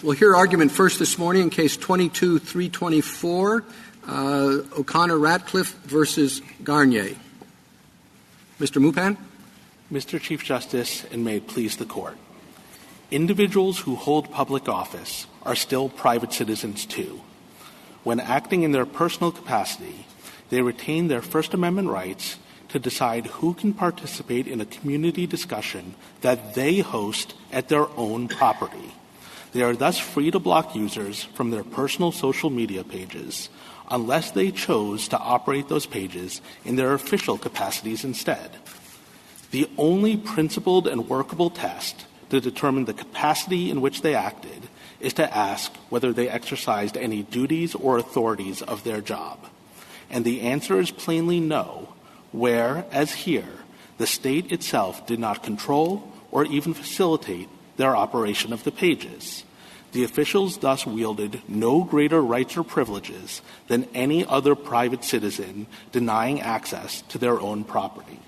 We'll hear argument first this morning in Case 22-324, O'Connor-Ratcliffe versus Garnier. Mr. Mupan? Mr. Chief Justice, and may it please the Court. Individuals who hold public office are still private citizens too. When acting in their personal capacity, they retain their First Amendment rights to decide who can participate in a community discussion that they host at their own property. They are thus free to block users from their personal social media pages unless they chose to operate those pages in their official capacities instead. The only principled and workable test to determine the capacity in which they acted is to ask whether they exercised any duties or authorities of their job. And the answer is plainly no, where, as here, the state itself did not control or even facilitate their operation of the pages. The officials thus wielded no greater rights or privileges than any other private citizen denying access to their own property.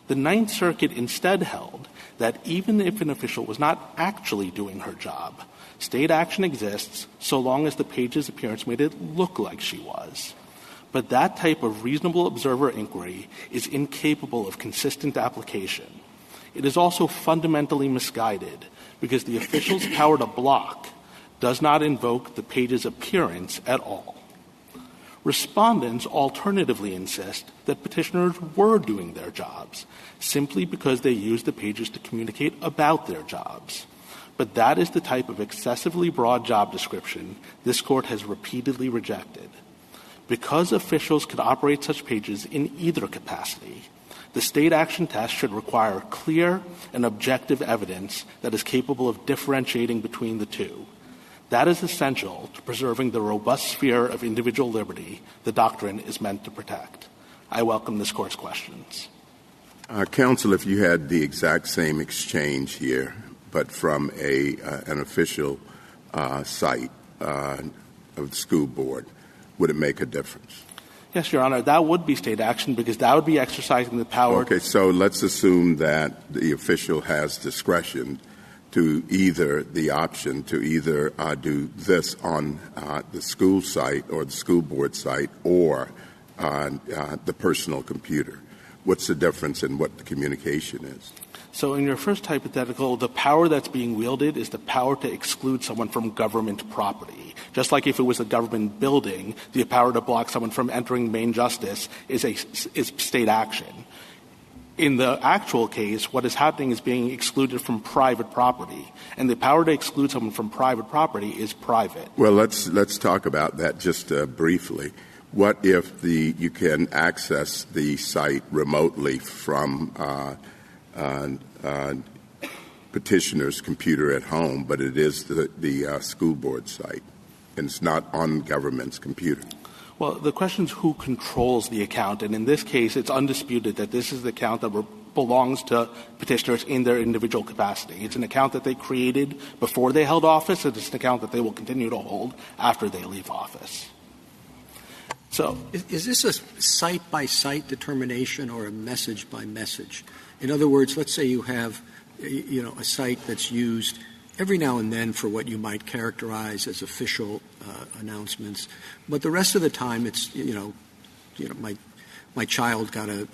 The Ninth Circuit instead held that even if an official was not actually doing her job, state action exists so long as the page's appearance made it look like she was. But that type of reasonable observer inquiry is incapable of consistent application. It is also fundamentally misguided because the official's power to block does not invoke the page's appearance at all. Respondents alternatively insist that petitioners were doing their jobs simply because they used the pages to communicate about their jobs. But that is the type of excessively broad job description this Court has repeatedly rejected. Because officials could operate such pages in either capacity, the state action test should require clear and objective evidence that is capable of differentiating between the two. That is essential to preserving the robust sphere of individual liberty the doctrine is meant to protect. I welcome this Court's questions. Counsel, if you had the exact same exchange here, but from an official site of the school board, would it make a difference? Yes, Your Honor, that would be state action because that would be exercising the power. Okay, so let's assume that the official has discretion to either the option to either do this on the school site or the school board site or on the personal computer. What's the difference in what the communication is? So in your first hypothetical, the power that's being wielded is the power to exclude someone from government property. Just like if it was a government building, the power to block someone from entering main justice is state action. In the actual case, what is happening is being excluded from private property, and the power to exclude someone from private property is private. Well, let's talk about that just briefly. What if you can access the site remotely from petitioner's computer at home, but it is the school board site, and it's not on government's computer? Well, the question is who controls the account, and in this case, it's undisputed that this is the account that belongs to petitioners in their individual capacity. It's an account that they created before they held office, and it's an account that they will continue to hold after they leave office. So, is this a site-by-site determination or a message-by-message? In other words, let's say you have, a site that's used every now and then for what you might characterize as official announcements, but the rest of the time it's, my child got a,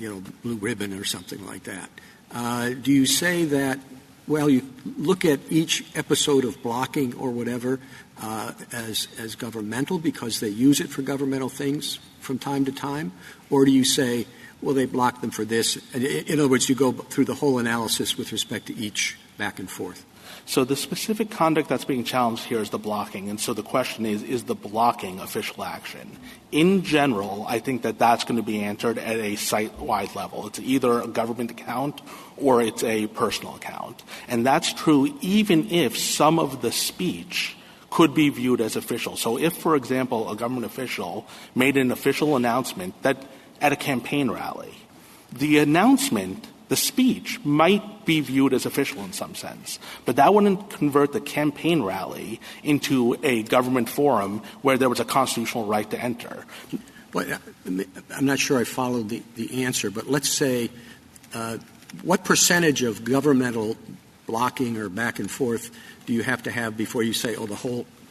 blue ribbon or something like that. Do you say that, well, you look at each episode of blocking or whatever as governmental because they use it for governmental things from time to time? Or do you say, well, they blocked them for this? In other words, you go through the whole analysis with respect to each back and forth. So the specific conduct that's being challenged here is the blocking. And so the question is the blocking official action? In general, I think that that's going to be answered at a site-wide level. It's either a government account or it's a personal account. And that's true even if some of the speech could be viewed as official. So if, for example, a government official made an official announcement that at a campaign rally, the announcement, the speech, might be viewed as official in some sense, but that wouldn't convert the campaign rally into a government forum where there was a constitutional right to enter. Well, I'm not sure I followed the answer, but let's say what percentage of governmental blocking or back and forth do you have to have before you say,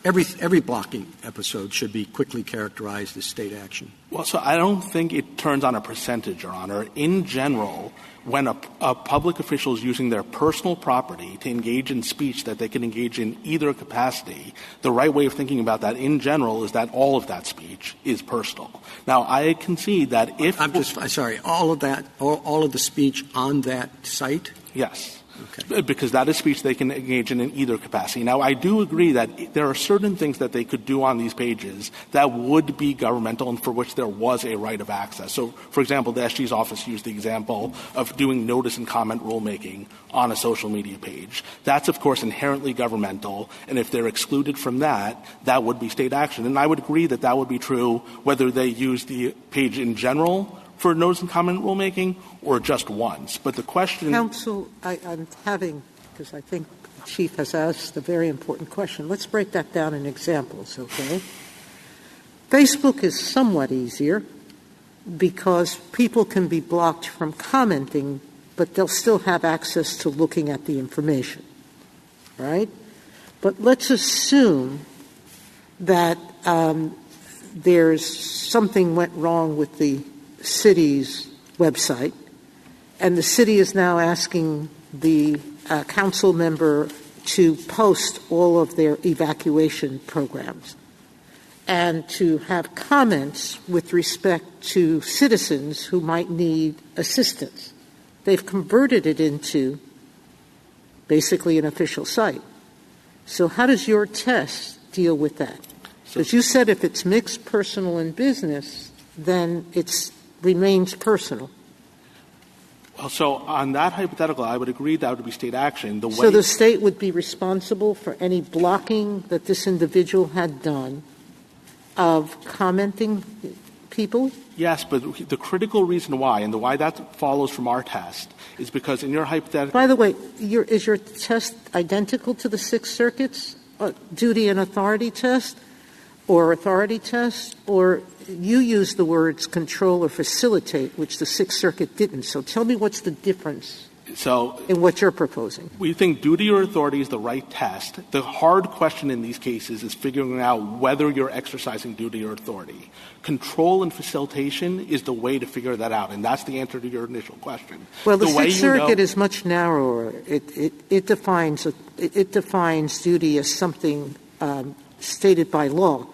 every blocking episode should be quickly characterized as state action? Well, so I don't think it turns on a percentage, Your Honor. In general, when a public official is using their personal property to engage in speech that they can engage in either capacity, the right way of thinking about that in general is that all of that speech is personal. Now, I concede that if all of that, all of the speech on that site? Yes. Okay. Because that is speech they can engage in either capacity. Now, I do agree that there are certain things that they could do on these pages that would be governmental and for which there was a right of access. So, for example, the SG's office used the example of doing notice and comment rulemaking on a social media page. That's, of course, inherently governmental, and if they're excluded from that, that would be state action. And I would agree that that would be true whether they use the page in general for notice and comment rulemaking or just once. But the question— Counsel, I'm having, because I think the Chief has asked a very important question. Let's break that down in examples, okay? Facebook is somewhat easier because people can be blocked from commenting, but they'll still have access to looking at the information, right? But let's assume that there's something went wrong with the city's website, and the city is now asking the council member to post all of their evacuation programs and to have comments with respect to citizens who might need assistance. They've converted it into basically an official site. So how does your test deal with that? Because you said if it's mixed personal and business, then it remains personal. Well, so on that hypothetical, I would agree that would be state action. So the state would be responsible for any blocking that this individual had done of commenting people? Yes, but the critical reason why, and the why that follows from our test, is because in your hypothetical— By the way, is your test identical to the Sixth Circuit's duty and authority test or authority test? Or you use the words control or facilitate, which the Sixth Circuit didn't. So tell me what's the difference in what you're proposing. We think duty or authority is the right test. The hard question in these cases is figuring out whether you're exercising duty or authority. Control and facilitation is the way to figure that out, and that's the answer to your initial question. Well, the Sixth Circuit is much narrower. It defines duty as something stated by law.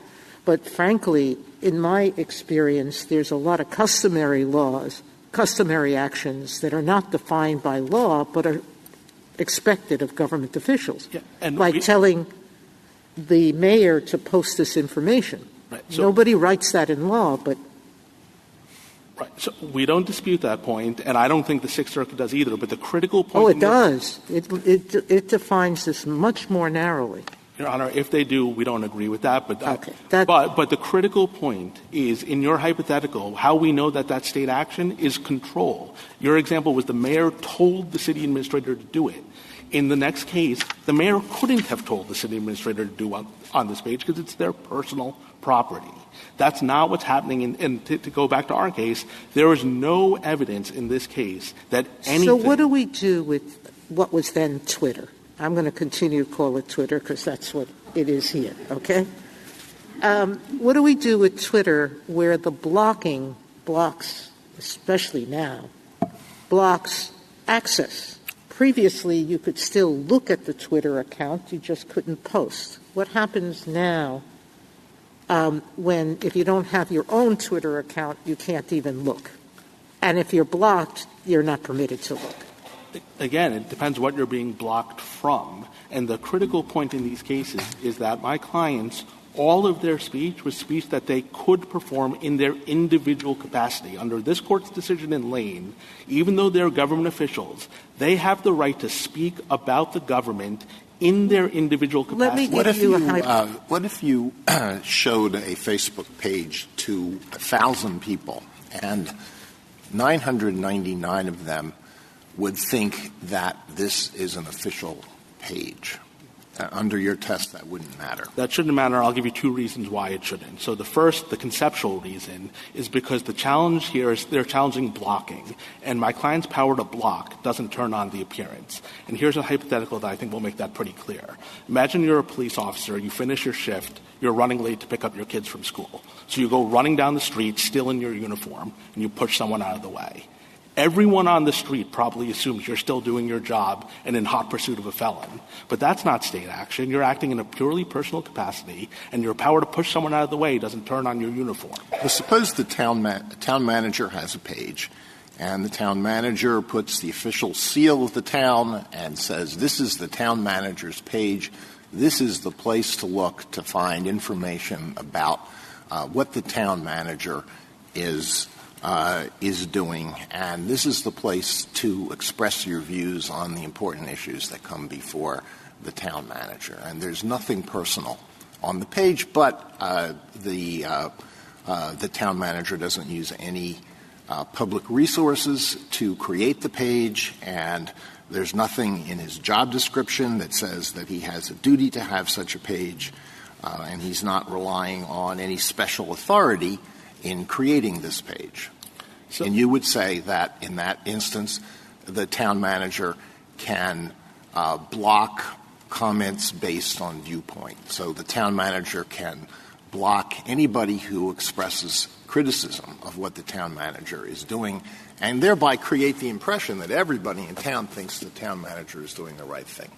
But frankly, in my experience, there's a lot of customary actions that are not defined by law but are expected of government officials, like telling the mayor to post this information. Right. So, nobody writes that in law, but— Right. So we don't dispute that point, and I don't think the Sixth Circuit does either. But the critical point— Oh, it does. It defines this much more narrowly. Your Honor, if they do, we don't agree with that. But okay. But the critical point is, in your hypothetical, how we know that that's state action is control. Your example was the mayor told the city administrator to do it. In the next case, the mayor couldn't have told the city administrator to do on this page because it's their personal property. That's not what's happening. And to go back to our case, there is no evidence in this case that anything— So what do we do with what was then Twitter? I'm going to continue to call it Twitter because that's what it is here, okay? What do we do with Twitter where the blocking blocks, especially now, blocks access? Previously, you could still look at the Twitter account, you just couldn't post. What happens now if you don't have your own Twitter account, you can't even look? And if you're blocked, you're not permitted to look. Again, it depends what you're being blocked from. And the critical point in these cases is that my clients, all of their speech was speech that they could perform in their individual capacity. Under this Court's decision in Lane, even though they're government officials, they have the right to speak about the government in their individual capacity. What if you showed a Facebook page to 1,000 people and 999 of them would think that this is an official page? Under your test, that wouldn't matter. That shouldn't matter. I'll give you two reasons why it shouldn't. So the first, the conceptual reason, is because the challenge here is they're challenging blocking. And my client's power to block doesn't turn on the appearance. And here's a hypothetical that I think will make that pretty clear. Imagine you're a police officer, you finish your shift, you're running late to pick up your kids from school. So you go running down the street, still in your uniform, and you push someone out of the way. Everyone on the street probably assumes you're still doing your job and in hot pursuit of a felon. But that's not state action. You're acting in a purely personal capacity, and your power to push someone out of the way doesn't turn on your uniform. Well, suppose the town manager has a page, and the town manager puts the official seal of the town and says, this is the town manager's page. This is the place to look to find information about what the town manager is doing, and this is the place to express your views on the important issues that come before the town manager. And there's nothing personal on the page, but the town manager doesn't use any public resources to create the page, and there's nothing in his job description that says that he has a duty to have such a page, and he's not relying on any special authority in creating this page. And you would say that in that instance, the town manager can block comments based on viewpoint. So the town manager can block anybody who expresses criticism of what the town manager is doing, and thereby create the impression that everybody in town thinks the town manager is doing the right thing.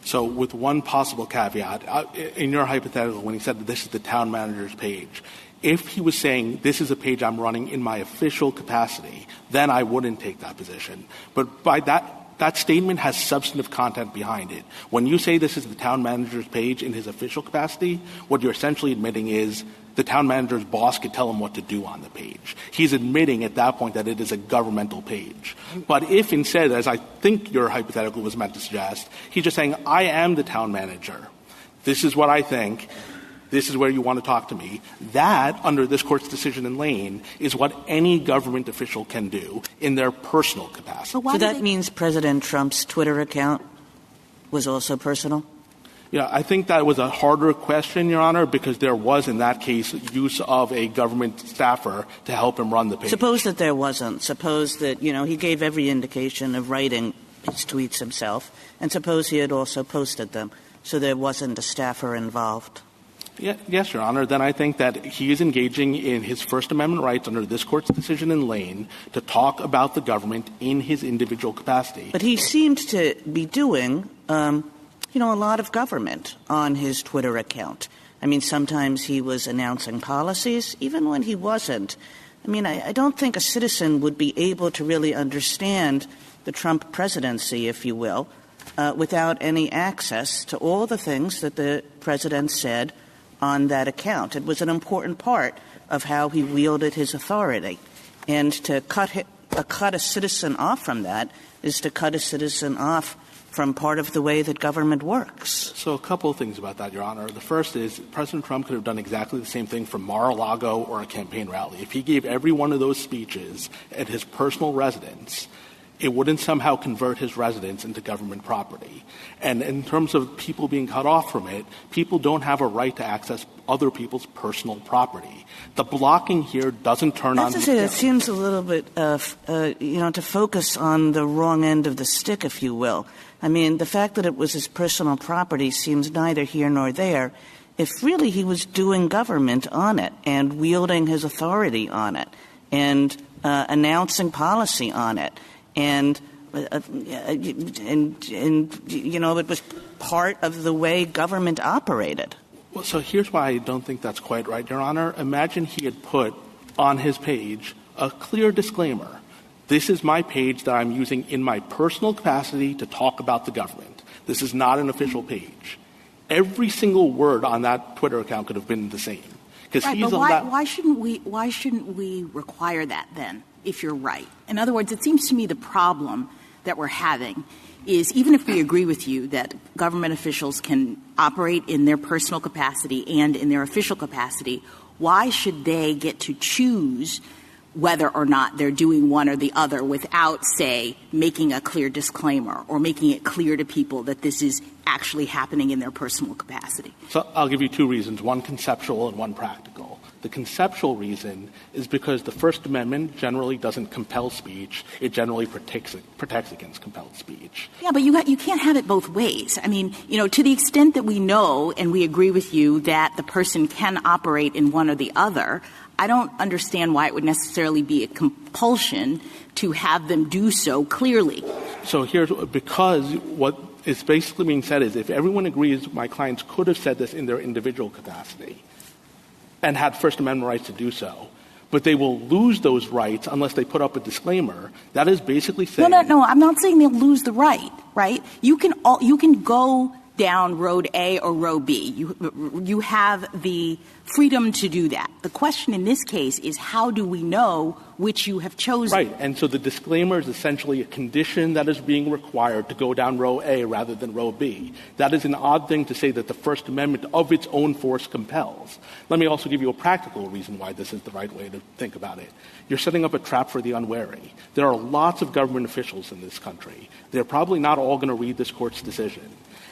So with one possible caveat, in your hypothetical, when he said that this is the town manager's page, if he was saying this is a page I'm running in my official capacity, then I wouldn't take that position. But by that statement has substantive content behind it. When you say this is the town manager's page in his official capacity, what you're essentially admitting is the town manager's boss could tell him what to do on the page. He's admitting at that point that it is a governmental page. But if instead, as I think your hypothetical was meant to suggest, he's just saying, I am the town manager. This is what I think. This is where you want to talk to me. That, under this Court's decision in Lane, is what any government official can do in their personal capacity. So that means President Trump's Twitter account was also personal? Yeah, I think that was a harder question, Your Honor, because there was, in that case, use of a government staffer to help him run the page. Suppose that there wasn't. Suppose that, he gave every indication of writing his tweets himself, and suppose he had also posted them, so there wasn't a staffer involved. Yes, Your Honor. Then I think that he is engaging in his First Amendment rights under this Court's decision in Lane to talk about the government in his individual capacity. But he seemed to be doing, a lot of government on his Twitter account. I mean, sometimes he was announcing policies, even when he wasn't. I mean, I don't think a citizen would be able to really understand the Trump presidency, if you will, without any access to all the things that the president said on that account. It was an important part of how he wielded his authority. And to cut a citizen off from that is to cut a citizen off from part of the way that government works. So a couple of things about that, Your Honor. The first is President Trump could have done exactly the same thing from Mar-a-Lago or a campaign rally. If he gave every one of those speeches at his personal residence, it wouldn't somehow convert his residence into government property. And in terms of people being cut off from it, people don't have a right to access other people's personal property. The blocking here doesn't turn on... It seems a little bit, to focus on the wrong end of the stick, if you will. I mean, the fact that it was his personal property seems neither here nor there. If really he was doing government on it and wielding his authority on it and announcing policy on it, and it was part of the way government operated. Well, so here's why I don't think that's quite right, Your Honor. Imagine he had put on his page a clear disclaimer. This is my page that I'm using in my personal capacity to talk about the government. This is not an official page. Every single word on that Twitter account could have been the same. Right, but why shouldn't we require that then, if you're right? In other words, it seems to me the problem that we're having is, even if we agree with you that government officials can operate in their personal capacity and in their official capacity, why should they get to choose whether or not they're doing one or the other without, say, making a clear disclaimer or making it clear to people that this is actually happening in their personal capacity? So I'll give you two reasons, one conceptual and one practical. The conceptual reason is because the First Amendment generally doesn't compel speech. It generally protects against compelled speech. Yeah, but you can't have it both ways. I mean, to the extent that we know and we agree with you that the person can operate in one or the other, I don't understand why it would necessarily be a compulsion to have them do so clearly. So because what is basically being said is if everyone agrees my clients could have said this in their individual capacity and had First Amendment rights to do so, but they will lose those rights unless they put up a disclaimer, that is basically saying... No, I'm not saying they'll lose the right? You can go down road A or road B. You have the freedom to do that. The question in this case is how do we know which you have chosen? Right, and so the disclaimer is essentially a condition that is being required to go down row A rather than row B. That is an odd thing to say that the First Amendment of its own force compels. Let me also give you a practical reason why this is the right way to think about it. You're setting up a trap for the unwary. There are lots of government officials in this country. They're probably not all going to read this court's decision.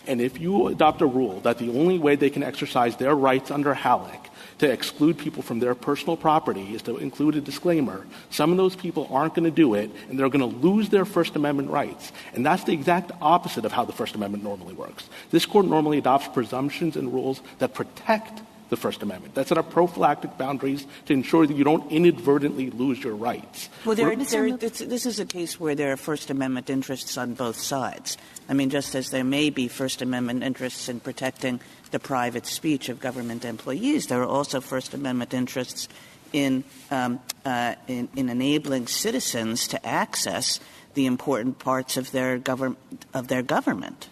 And if you adopt a rule that the only way they can exercise their rights under Halleck to exclude people from their personal property is to include a disclaimer, some of those people aren't going to do it, and they're going to lose their First Amendment rights. And that's the exact opposite of how the First Amendment normally works. This court normally adopts presumptions and rules that protect the First Amendment. That's set up prophylactic boundaries to ensure that you don't inadvertently lose your rights. Well, this is a case where there are First Amendment interests on both sides. I mean, just as there may be First Amendment interests in protecting the private speech of government employees, there are also First Amendment interests in enabling citizens to access the important parts of their government.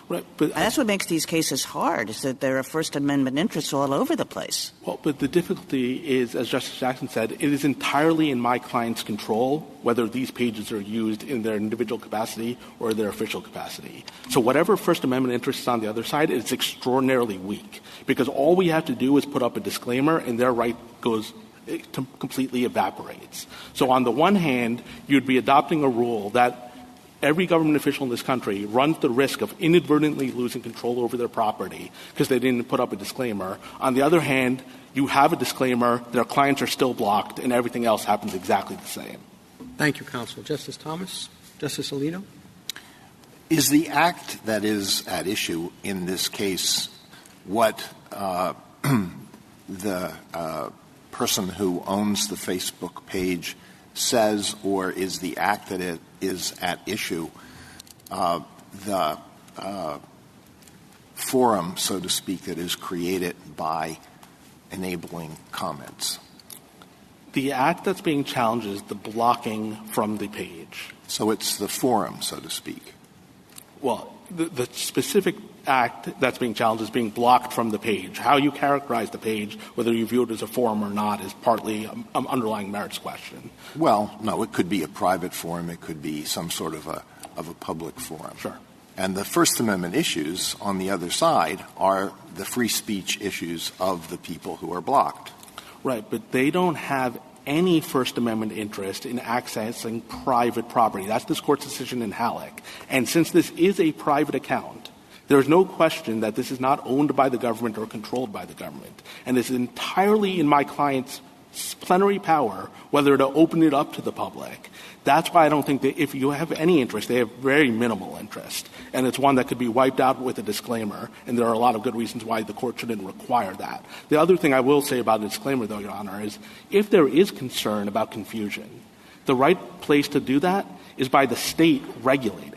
Right, but that's what makes these cases hard, is that there are First Amendment interests all over the place. Well, but the difficulty is, as Justice Jackson said, it is entirely in my client's control whether these pages are used in their individual capacity or their official capacity. So whatever First Amendment interest is on the other side, it's extraordinarily weak, because all we have to do is put up a disclaimer and their right completely evaporates. So on the one hand, you'd be adopting a rule that every government official in this country runs the risk of inadvertently losing control over their property because they didn't put up a disclaimer. On the other hand, you have a disclaimer, their clients are still blocked, and everything else happens exactly the same. Thank you, counsel. Justice Thomas? Justice Alito? Is the act that is at issue in this case what the person who owns the Facebook page says, or is the act that it is at issue the forum, so to speak, that is created by enabling comments? The act that's being challenged is the blocking from the page. So it's the forum, so to speak. Well, the specific act that's being challenged is being blocked from the page. How you characterize the page, whether you view it as a forum or not, is partly an underlying merits question. Well, no, it could be a private forum. It could be some sort of a public forum. Sure. And the First Amendment issues on the other side are the free speech issues of the people who are blocked. Right, but they don't have any First Amendment interest in accessing private property. That's this court's decision in Halleck. And since this is a private account, there is no question that this is not owned by the government or controlled by the government. And it's entirely in my client's plenary power whether to open it up to the public. That's why I don't think that if you have any interest, they have very minimal interest. And it's one that could be wiped out with a disclaimer. And there are a lot of good reasons why the court shouldn't require that. The other thing I will say about a disclaimer, though, Your Honor, is if there is concern about confusion, the right place to do that is by the state regulating.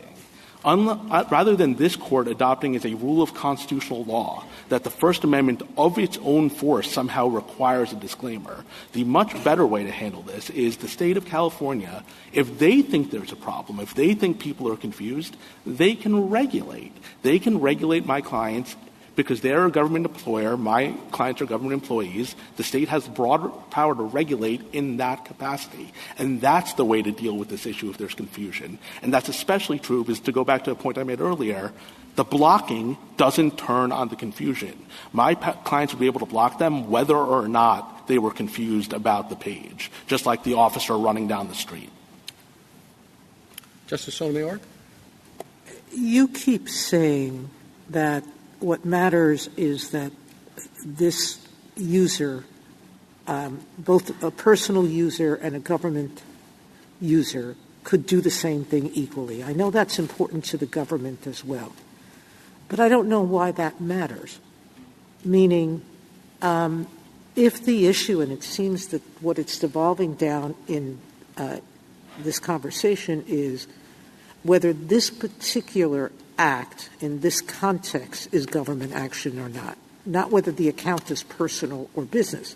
Rather than this court adopting as a rule of constitutional law that the First Amendment of its own force somehow requires a disclaimer, the much better way to handle this is the state of California, if they think there's a problem, if they think people are confused, they can regulate. They can regulate my clients because they're a government employer, my clients are government employees. The state has broad power to regulate in that capacity. And that's the way to deal with this issue if there's confusion. And that's especially true because, to go back to a point I made earlier, the blocking doesn't turn on the confusion. My clients would be able to block them whether or not they were confused about the page, just like the officer running down the street. Justice Sotomayor? You keep saying that what matters is that this user, both a personal user and a government user, could do the same thing equally. I know that's important to the government as well. But I don't know why that matters. Meaning, if the issue, and it seems that what it's devolving down in this conversation is whether this particular act in this context is government action or not whether the account is personal or business.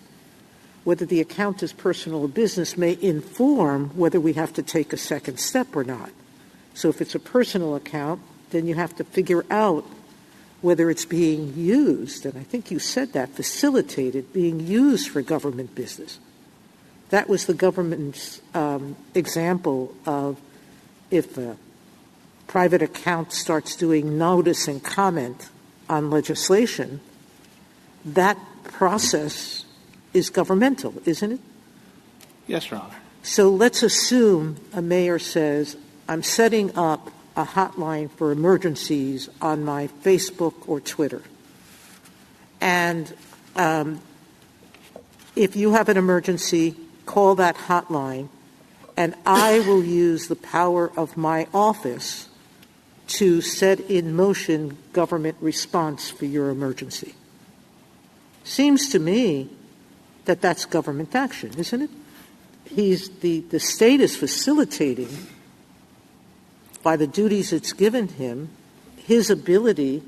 Whether the account is personal or business may inform whether we have to take a second step or not. So if it's a personal account, then you have to figure out whether it's being used, and I think you said that, facilitated, being used for government business. That was the government's example of if a private account starts doing notice and comment on legislation, that process is governmental, isn't it? Yes, Your Honor. So let's assume a mayor says, I'm setting up a hotline for emergencies on my Facebook or Twitter. And if you have an emergency, call that hotline, and I will use the power of my office to set in motion government response for your emergency. Seems to me that that's government action, isn't it? The state is facilitating, by the duties it's given him, his ability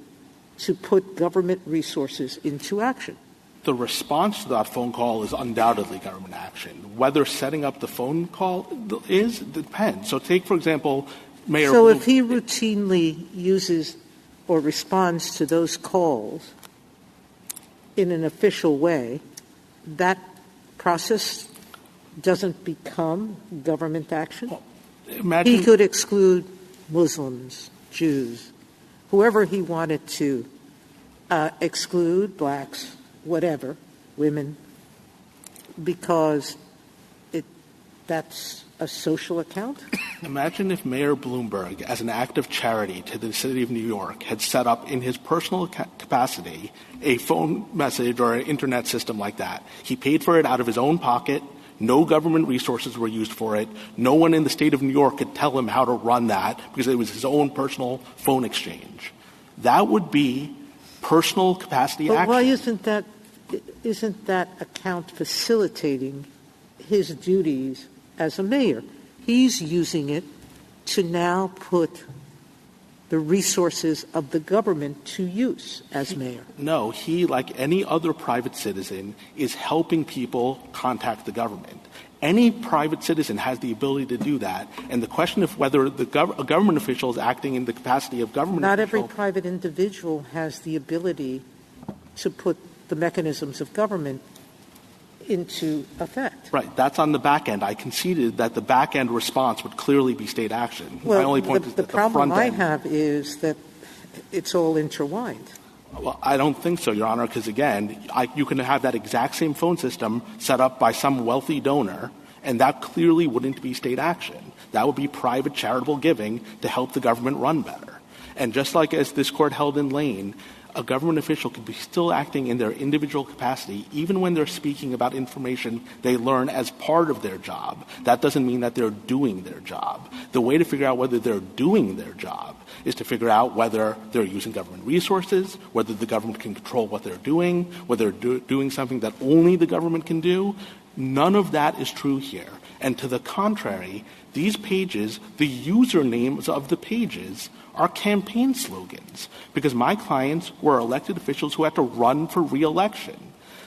to put government resources into action. The response to that phone call is undoubtedly government action. Whether setting up the phone call depends. So take, for example, Mayor So if he routinely uses or responds to those calls in an official way, that process doesn't become government action? He could exclude Muslims, Jews, whoever he wanted to exclude, blacks, whatever, women, because that's a social account? Imagine if Mayor Bloomberg, as an act of charity to the city of New York, had set up in his personal capacity a phone message or an internet system like that. He paid for it out of his own pocket. No government resources were used for it. No one in the state of New York could tell him how to run that because it was his own personal phone exchange. That would be personal capacity action. But why isn't that account facilitating his duties as a mayor? He's using it to now put the resources of the government to use as mayor. No, he, like any other private citizen, is helping people contact the government. Any private citizen has the ability to do that. And the question of whether a government official is acting in the capacity of government Not official. every private individual has the ability to put the mechanisms of government into effect. Right. That's on the back end. I conceded that the back end response would clearly be state action. Well, my only point is the that problem the front end. I have is that it's all intertwined. Well, I don't think so, Your Honor, because, again, you can have that exact same phone system set up by some wealthy donor, and that clearly wouldn't be state action. That would be private charitable giving to help the government run better. And just like as this Court held in Lane, a government official could be still acting in their individual capacity even when they're speaking about information they learn as part of their job. That doesn't mean that they're doing their job. The way to figure out whether they're doing their job is to figure out whether they're using government resources, whether the government can control what they're doing, whether they're doing something that only the government can do. None of that is true here. And to the contrary, these pages, the usernames of the pages, are campaign slogans because my clients were elected officials who had to run for re-election.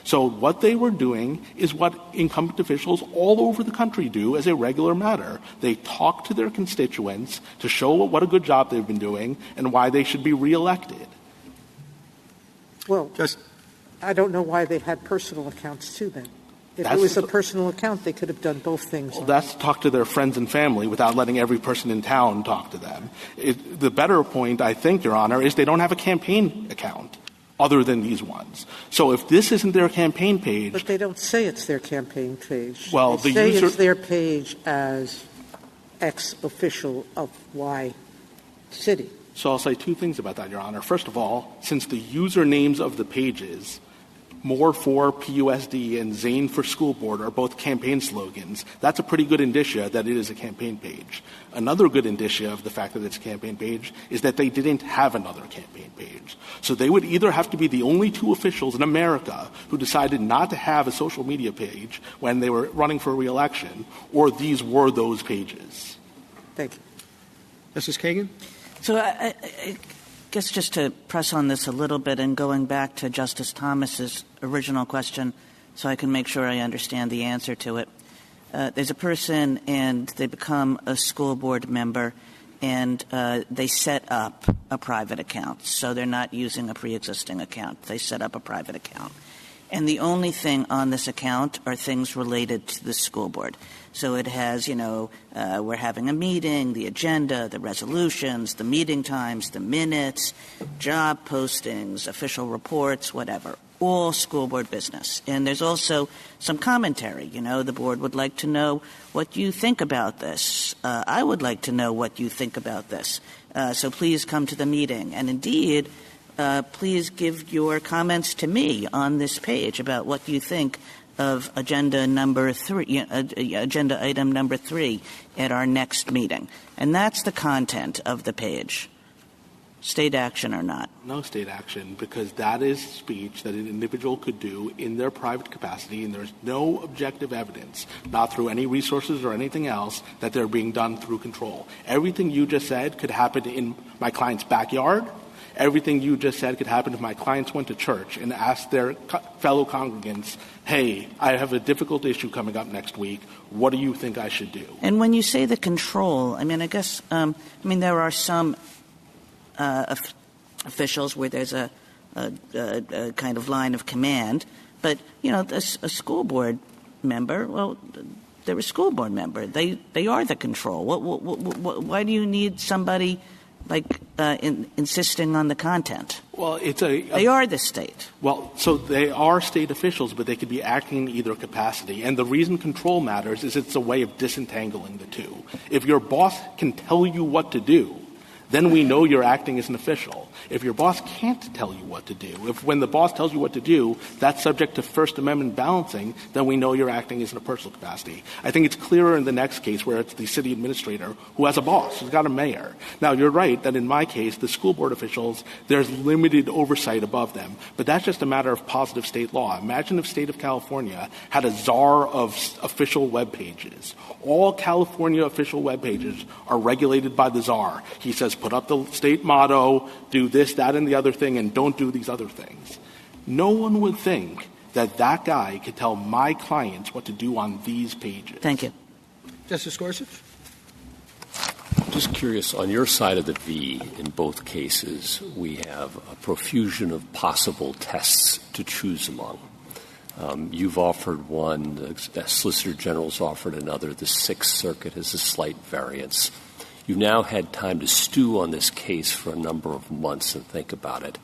So what they were doing is what incumbent officials all over the country do as a regular matter. They talk to their constituents to show what a good job they've been doing and why they should be re-elected. Well, I don't know why they had personal accounts too then. If it was a personal account, they could have done both things. Well, that's to talk to their friends and family without letting every person in town talk to them. The better point, I think, Your Honor, is they don't have a campaign account. other than these ones. So if this isn't their campaign page... But they don't say it's their campaign page. Well, they say it's their page as X official of Y city. So I'll say two things about that, Your Honor. First of all, since the usernames of the pages, More for PUSD and Zane for School Board, are both campaign slogans, that's a pretty good indicia that it is a campaign page. Another good indicia of the fact that it's a campaign page is that they didn't have another campaign page. So they would either have to be the only two officials in America who decided not to have a social media page when they were running for re-election, or these were those pages. Thank you. Justice Kagan? So I guess just to press on this a little bit and going back to Justice Thomas's original question so I can make sure I understand the answer to it. There's a person and they become a school board member and they set up a private account. So they're not using a pre-existing account. They set up a private account. And the only thing on this account are things related to the school board. So it has, we're having a meeting, the agenda, the resolutions, the meeting times, the minutes, job postings, official reports, whatever, all school board business. And there's also some commentary. The board would like to know what you think about this. I would like to know what you think about this. So please come to the meeting. And indeed, please give your comments to me on this page about what you think of agenda item number 3 at our next meeting. And that's the content of the page. State action or not? No state action, because that is speech that an individual could do in their private capacity, and there's no objective evidence, not through any resources or anything else, that they're being done through control. Everything you just said could happen in my client's backyard. Everything you just said could happen if my clients went to church and asked their fellow congregants, hey, I have a difficult issue coming up next week. What do you think I should do? And when you say the control, I guess, there are some officials where there's a kind of line of command. But, a school board member, well, they're a school board member. They are the control. Why do you need somebody insisting on the content? Well, they are the state. Well, so they are state officials, but they could be acting in either capacity. And the reason control matters is it's a way of disentangling the two. If your boss can tell you what to do, then we know you're acting as an official. If your boss can't tell you what to do, if when the boss tells you what to do, that's subject to First Amendment balancing, then we know you're acting as in a personal capacity. I think it's clearer in the next case where it's the city administrator who has a boss, who's got a mayor. Now, you're right that in my case, the school board officials, there's limited oversight above them. But that's just a matter of positive state law. Imagine if state of California had a czar of official web pages. All California official web pages are regulated by the czar. He says, put up the state motto, do this, that, and the other thing, and don't do these other things. No one would think that that guy could tell my clients what to do on these pages. Thank you. Justice Gorsuch? Just curious, on your side of the V, in both cases, we have a profusion of possible tests to choose among. You've offered one, the Solicitor General's offered another, the Sixth Circuit has a slight variance. You've now had time to stew on this case for a number of months and think about it.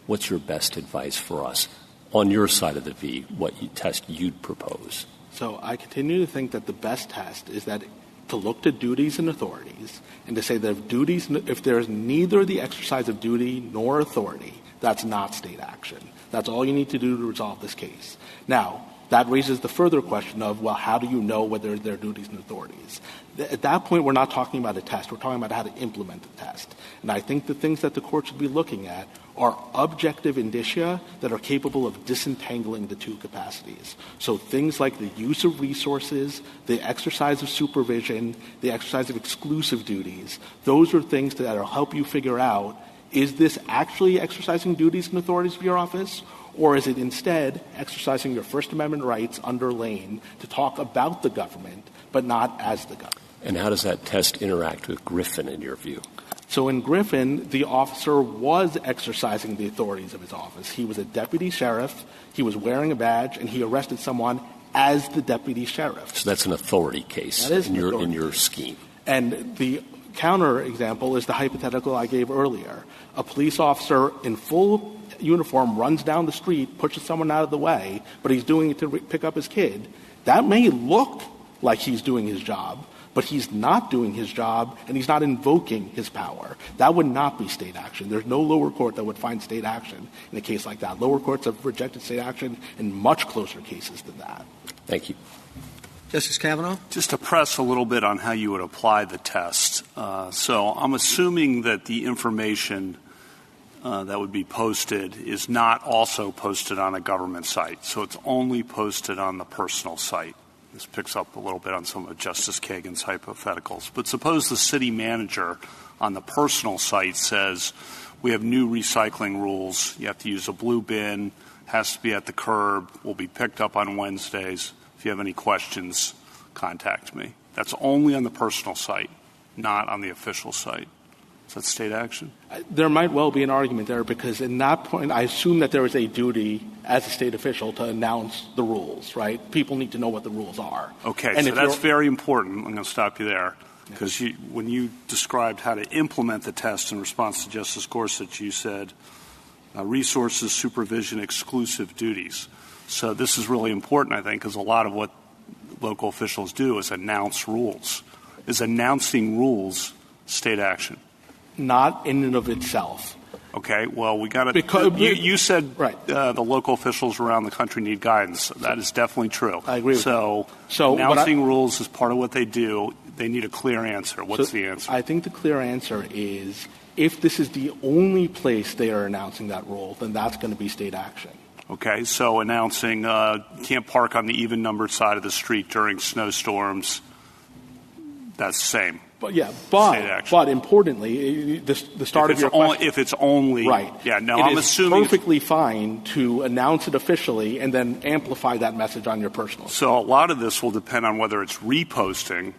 What's your best advice for us on your side of the V, what test you'd propose? So I continue to think that the best test is that to look to duties and authorities and to say that if there's neither the exercise of duty nor authority, that's not state action. That's all you need to do to resolve this case. Now, that raises the further question of, well, how do you know whether there are duties and authorities? At that point, we're not talking about a test. We're talking about how to implement the test. And I think the things that the court should be looking at are objective indicia that are capable of disentangling the two capacities. So things like the use of resources, the exercise of supervision, the exercise of exclusive duties, those are things that will help you figure out, is this actually exercising duties and authorities of your office? Or is it instead exercising your First Amendment rights under Lane to talk about the government, but not as the government? And how does that test interact with Griffin, in your view? So in Griffin, the officer was exercising the authorities of his office. He was a deputy sheriff, he was wearing a badge, and he arrested someone as the deputy sheriff. So that's an authority case that is in your scheme. And the counter example is the hypothetical I gave earlier. A police officer in full uniform, runs down the street, pushes someone out of the way, but he's doing it to pick up his kid, that may look like he's doing his job, but he's not doing his job and he's not invoking his power. That would not be state action. There's no lower court that would find state action in a case like that. Lower courts have rejected state action in much closer cases than that. Thank you. Justice Kavanaugh? Just to press a little bit on how you would apply the test. So I'm assuming that the information that would be posted is not also posted on a government site. So it's only posted on the personal site. This picks up a little bit on some of Justice Kagan's hypotheticals. But suppose the city manager on the personal site says, we have new recycling rules. You have to use a blue bin, has to be at the curb, will be picked up on Wednesdays. If you have any questions, contact me. That's only on the personal site, not on the official site. Is that state action? There might well be an argument there because in that point, I assume that there is a duty as a state official to announce the rules, right? People need to know what the rules are. Okay, and so that's very important. I'm going to stop you there because when you described how to implement the test in response to Justice Gorsuch, you said resources, supervision, exclusive duties. So this is really important, I think, because a lot of what local officials do is announce rules. Is announcing rules state action? Not in and of itself. Okay, well, we got to – you said right. The local officials around the country need guidance. That is definitely true. I agree with you. So announcing rules is part of what they do. They need a clear answer. What's the answer? I think the clear answer is if this is the only place they are announcing that rule, then that's going to be state action. Okay, so announcing can't park on the even-numbered side of the street during snowstorms, that's the same. But importantly, the start of your question. If it's only. Right. Yeah, no, I'm assuming. It's perfectly fine to announce it officially and then amplify that message on your personal. So a lot of this will depend on whether it's reposting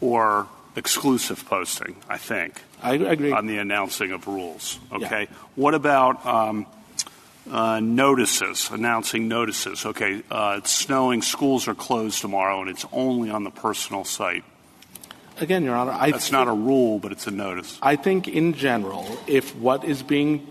or exclusive posting, I think. I agree. On the announcing of rules. Okay. Yeah. What about notices, announcing notices? Okay, it's snowing, schools are closed tomorrow, and it's only on the personal site. Again, Your Honor, that's not a rule, but it's a notice. I think in general, if what is being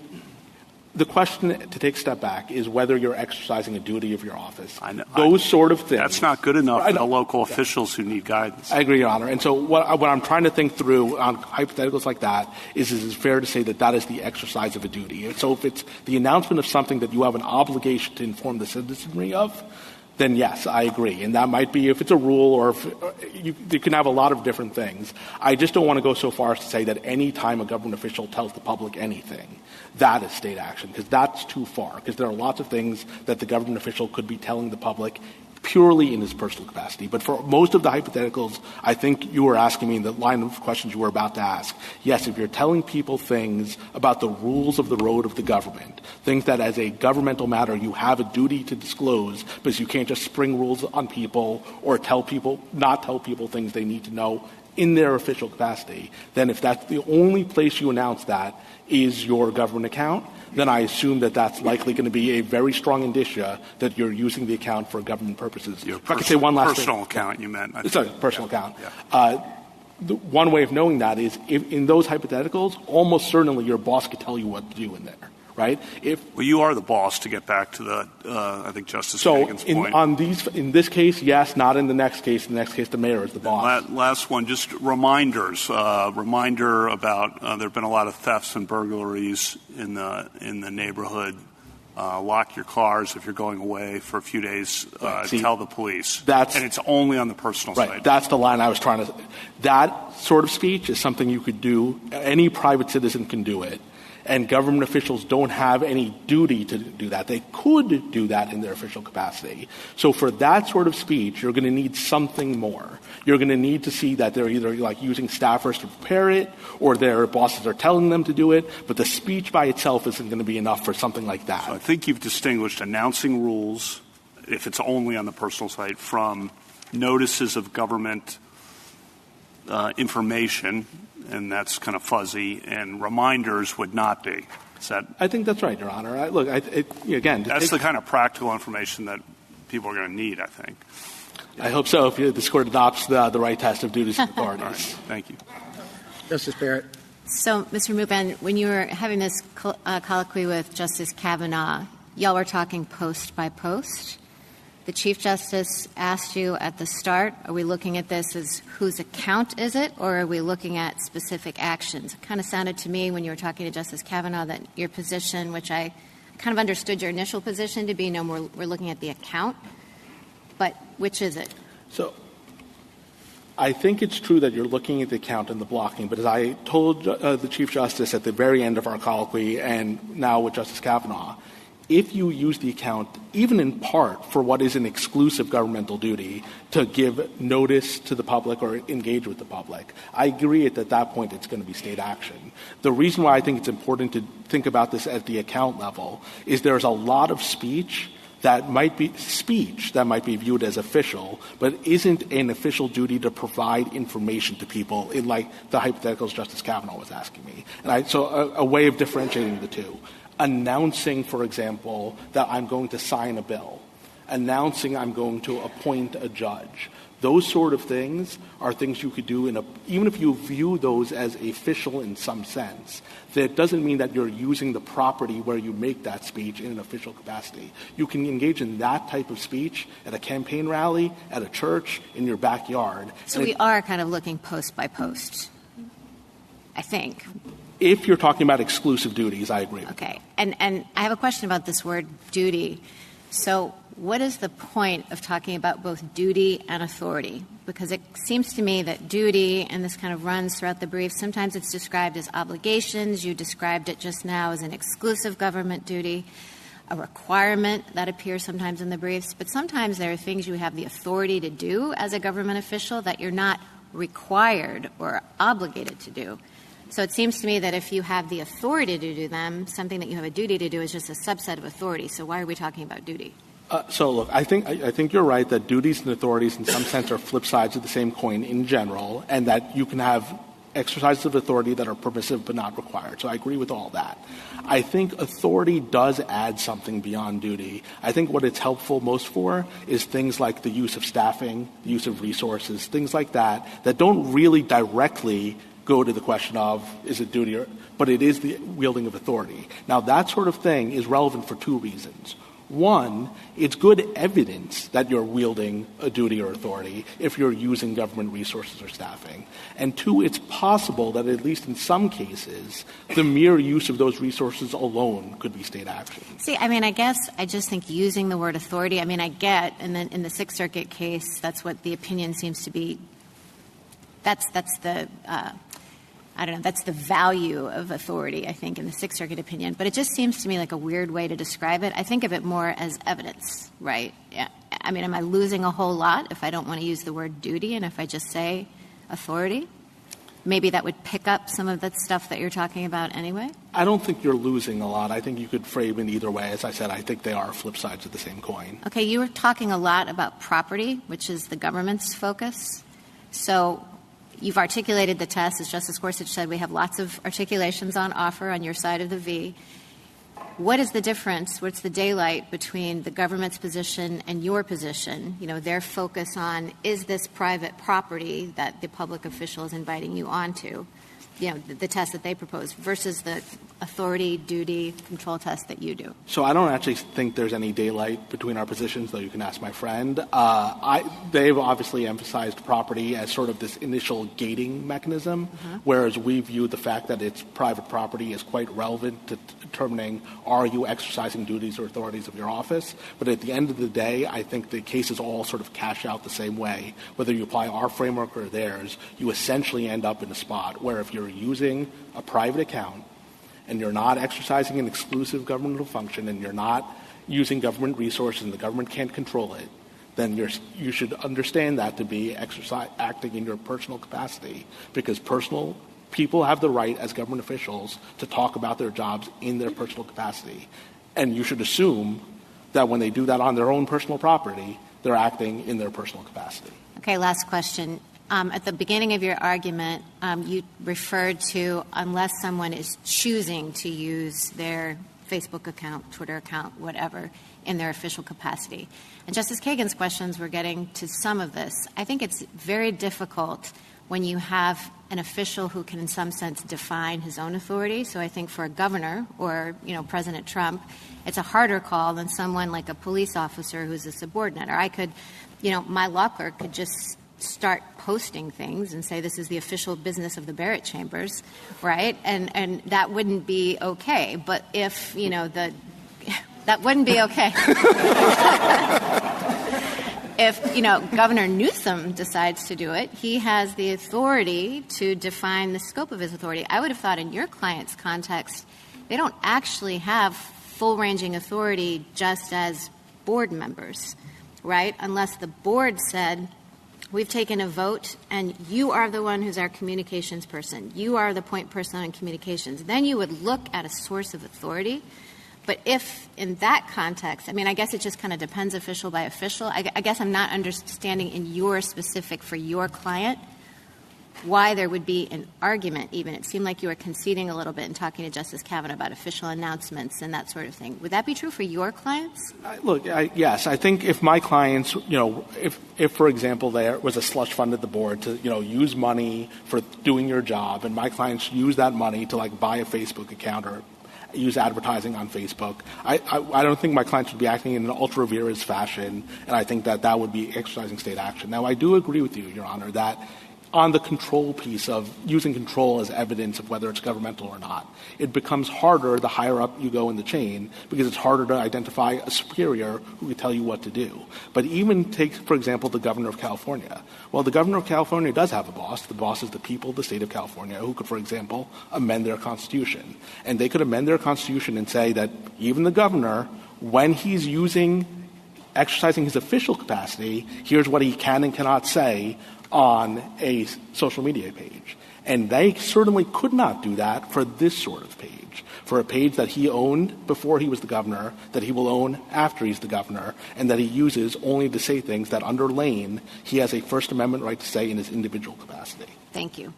– the question to take a step back is whether you're exercising a duty of your office. I know. Those sort of things. That's not good enough for the local officials who need guidance. I agree, Your Honor. And so what I'm trying to think through on hypotheticals like that is it fair to say that that is the exercise of a duty. And so if it's the announcement of something that you have an obligation to inform the citizenry of, then yes, I agree. And that might be if it's a rule or if you can have a lot of different things. I just don't want to go so far as to say that any time a government official tells the public anything, that is state action, because that's too far, because there are lots of things that the government official could be telling the public purely in his personal capacity. But for most of the hypotheticals, I think you were asking me in the line of questions you were about to ask, yes, if you're telling people things about the rules of the road of the government, things that as a governmental matter you have a duty to disclose because you can't just spring rules on people or not tell people things they need to know in their official capacity, then if that's the only place you announce that is your government account, then I assume that that's likely going to be a very strong indicia that you're using the account for government purposes. If I could say one last personal account, you meant. Sorry, personal account. Yeah. The one way of knowing that is if in those hypotheticals, almost certainly your boss could tell you what to do in there. Right? Well, you are the boss, to get back to the, I think, Justice Kagan's point. So in this case, yes, not in the next case. In the next case, the mayor is the boss. Last one, just reminders. Reminder about there have been a lot of thefts and burglaries in the neighborhood. Lock your cars if you're going away for a few days. Tell the police. And it's only on the personal side. That's the line I was trying to – that sort of speech is something you could do. Any private citizen can do it. And government officials don't have any duty to do that. They could do that in their official capacity. So for that sort of speech, you're going to need something more. You're going to need to see that they're either like using staffers to prepare it or their bosses are telling them to do it. But the speech by itself isn't going to be enough for something like that. So I think you've distinguished announcing rules, if it's only on the personal side, from notices of government information, and that's kind of fuzzy, and reminders would not be. I think that's right, Your Honor. That's the kind of practical information that people are going to need, I think. I hope so, if this Court adopts the right test of duties and authorities. All right. Thank you. Justice Barrett. So, Mr. Mubin, when you were having this colloquy with Justice Kavanaugh, y'all were talking post by post. The Chief Justice asked you at the start, are we looking at this as whose account is it, or are we looking at specific actions? It kind of sounded to me when you were talking to Justice Kavanaugh that your position, which I kind of understood your initial position to be, no, we're looking at the account. But which is it? So I think it's true that you're looking at the account and the blocking, but as I told the Chief Justice at the very end of our colloquy and now with Justice Kavanaugh, if you use the account, even in part for what is an exclusive governmental duty to give notice to the public or engage with the public, I agree at that point it's going to be state action. The reason why I think it's important to think about this at the account level is there's a lot of speech that might be viewed as official, but isn't an official duty to provide information to people in like the hypotheticals Justice Kavanaugh was asking me. And so a way of differentiating the two. Announcing, for example, that I'm going to sign a bill, announcing I'm going to appoint a judge. Those sort of things are things you could do even if you view those as official in some sense. That doesn't mean that you're using the property where you make that speech in an official capacity. You can engage in that type of speech at a campaign rally, at a church, in your backyard. So we are kind of looking post by post, I think. If you're talking about exclusive duties, I agree. Okay. And I have a question about this word duty. So what is the point of talking about both duty and authority? Because it seems to me that duty, and this kind of runs throughout the brief, sometimes it's described as obligations. You described it just now as an exclusive government duty, a requirement that appears sometimes in the briefs. But sometimes there are things you have the authority to do as a government official that you're not required or obligated to do. So it seems to me that if you have the authority to do them, something that you have a duty to do is just a subset of authority. So why are we talking about duty? So, look, I think you're right that duties and authorities in some sense are flip sides of the same coin in general, and that you can have exercises of authority that are permissive but not required. So I agree with all that. I think authority does add something beyond duty. I think what it's helpful most for is things like the use of staffing, the use of resources, things like that don't really directly go to the question of is it duty but it is the wielding of authority. Now, that sort of thing is relevant for two reasons. One, it's good evidence that you're wielding a duty or authority if you're using government resources or staffing. And two, it's possible that at least in some cases, the mere use of those resources alone could be state action. See, I guess I just think using the word authority, I get, and then in the Sixth Circuit case, that's what the opinion seems to be. That's the that's the value of authority, I think, in the Sixth Circuit opinion. But it just seems to me like a weird way to describe it. I think of it more as evidence, right? Yeah. Am I losing a whole lot if I don't want to use the word duty and if I just say authority? Maybe that would pick up some of that stuff that you're talking about anyway? I don't think you're losing a lot. I think you could frame it either way. As I said, I think they are flip sides of the same coin. Okay, you were talking a lot about property, which is the government's focus. So you've articulated the test. As Justice Gorsuch said, we have lots of articulations on offer on your side of the V. What is the difference? What's the daylight between the government's position and your position? Their focus on is this private property that the public official is inviting you onto, the test that they propose versus the authority, duty, control test that you do. So I don't actually think there's any daylight between our positions, though you can ask my friend. They've obviously emphasized property as sort of this initial gating mechanism, whereas we view the fact that it's private property as quite relevant to determining are you exercising duties or authorities of your office. But at the end of the day, I think the cases all sort of cash out the same way. Whether you apply our framework or theirs, you essentially end up in a spot where if you're using a private account and you're not exercising an exclusive governmental function and you're not using government resources and the government can't control it, then you should understand that to be acting in your personal capacity, because people have the right as government officials to talk about their jobs in their personal capacity. And you should assume that when they do that on their own personal property, they're acting in their personal capacity. Okay, last question. At the beginning of your argument, you referred to unless someone is choosing to use their Facebook account, Twitter account, whatever, in their official capacity. And Justice Kagan's questions were getting to some of this. I think it's very difficult when you have an official who can in some sense define his own authority. So I think for a governor or, President Trump, it's a harder call than someone like a police officer who's a subordinate. Or I could, my law clerk could just start posting things and say this is the official business of the Barrett Chambers, right? And that wouldn't be okay. But if, that wouldn't be okay. If, Governor Newsom decides to do it, he has the authority to define the scope of his authority. I would have thought in your client's context, they don't actually have full-ranging authority just as board members, right? Unless the board said, we've taken a vote and you are the one who's our communications person. You are the point person on communications. Then you would look at a source of authority. But if in that context, I guess it just kind of depends official by official. I guess I'm not understanding in your specific for your client why there would be an argument even. It seemed like you were conceding a little bit and talking to Justice Kavanaugh about official announcements and that sort of thing. Would that be true for your clients? Yes. I think if my clients, if, for example, there was a slush fund at the board to, use money for doing your job, and my clients use that money to, buy a Facebook account or use advertising on Facebook, I don't think my clients would be acting in an ultra-virus fashion, and I think that would be exercising state action. Now, I do agree with you, Your Honor, that on the control piece of using control as evidence of whether it's governmental or not, it becomes harder the higher up you go in the chain because it's harder to identify a superior who can tell you what to do. But even take, for example, the governor of California. Well, the governor of California does have a boss. The boss is the people of the state of California who could, for example, amend their constitution. And they could amend their constitution and say that even the governor, when he's exercising his official capacity, here's what he can and cannot say on a social media page. And they certainly could not do that for this sort of page, for a page that he owned before he was the governor, that he will own after he's the governor, and that he uses only to say things that under Lane he has a First Amendment right to say in his individual capacity. Thank you.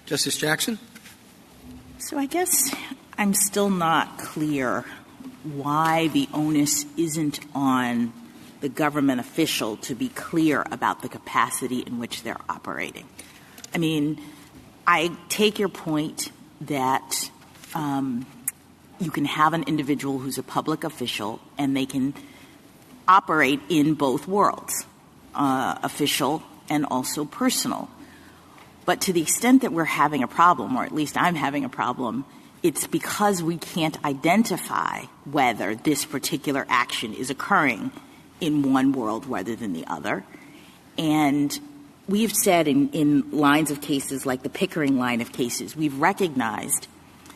Justice Jackson? So I guess I'm still not clear why the onus isn't on the government official to be clear about the capacity in which they're operating. I take your point that you can have an individual who's a public official and they can operate in both worlds, official and also personal. But to the extent that we're having a problem, or at least I'm having a problem, it's because we can't identify whether this particular action is occurring in one world rather than the other. And we've said in lines of cases like the Pickering line of cases, we've recognized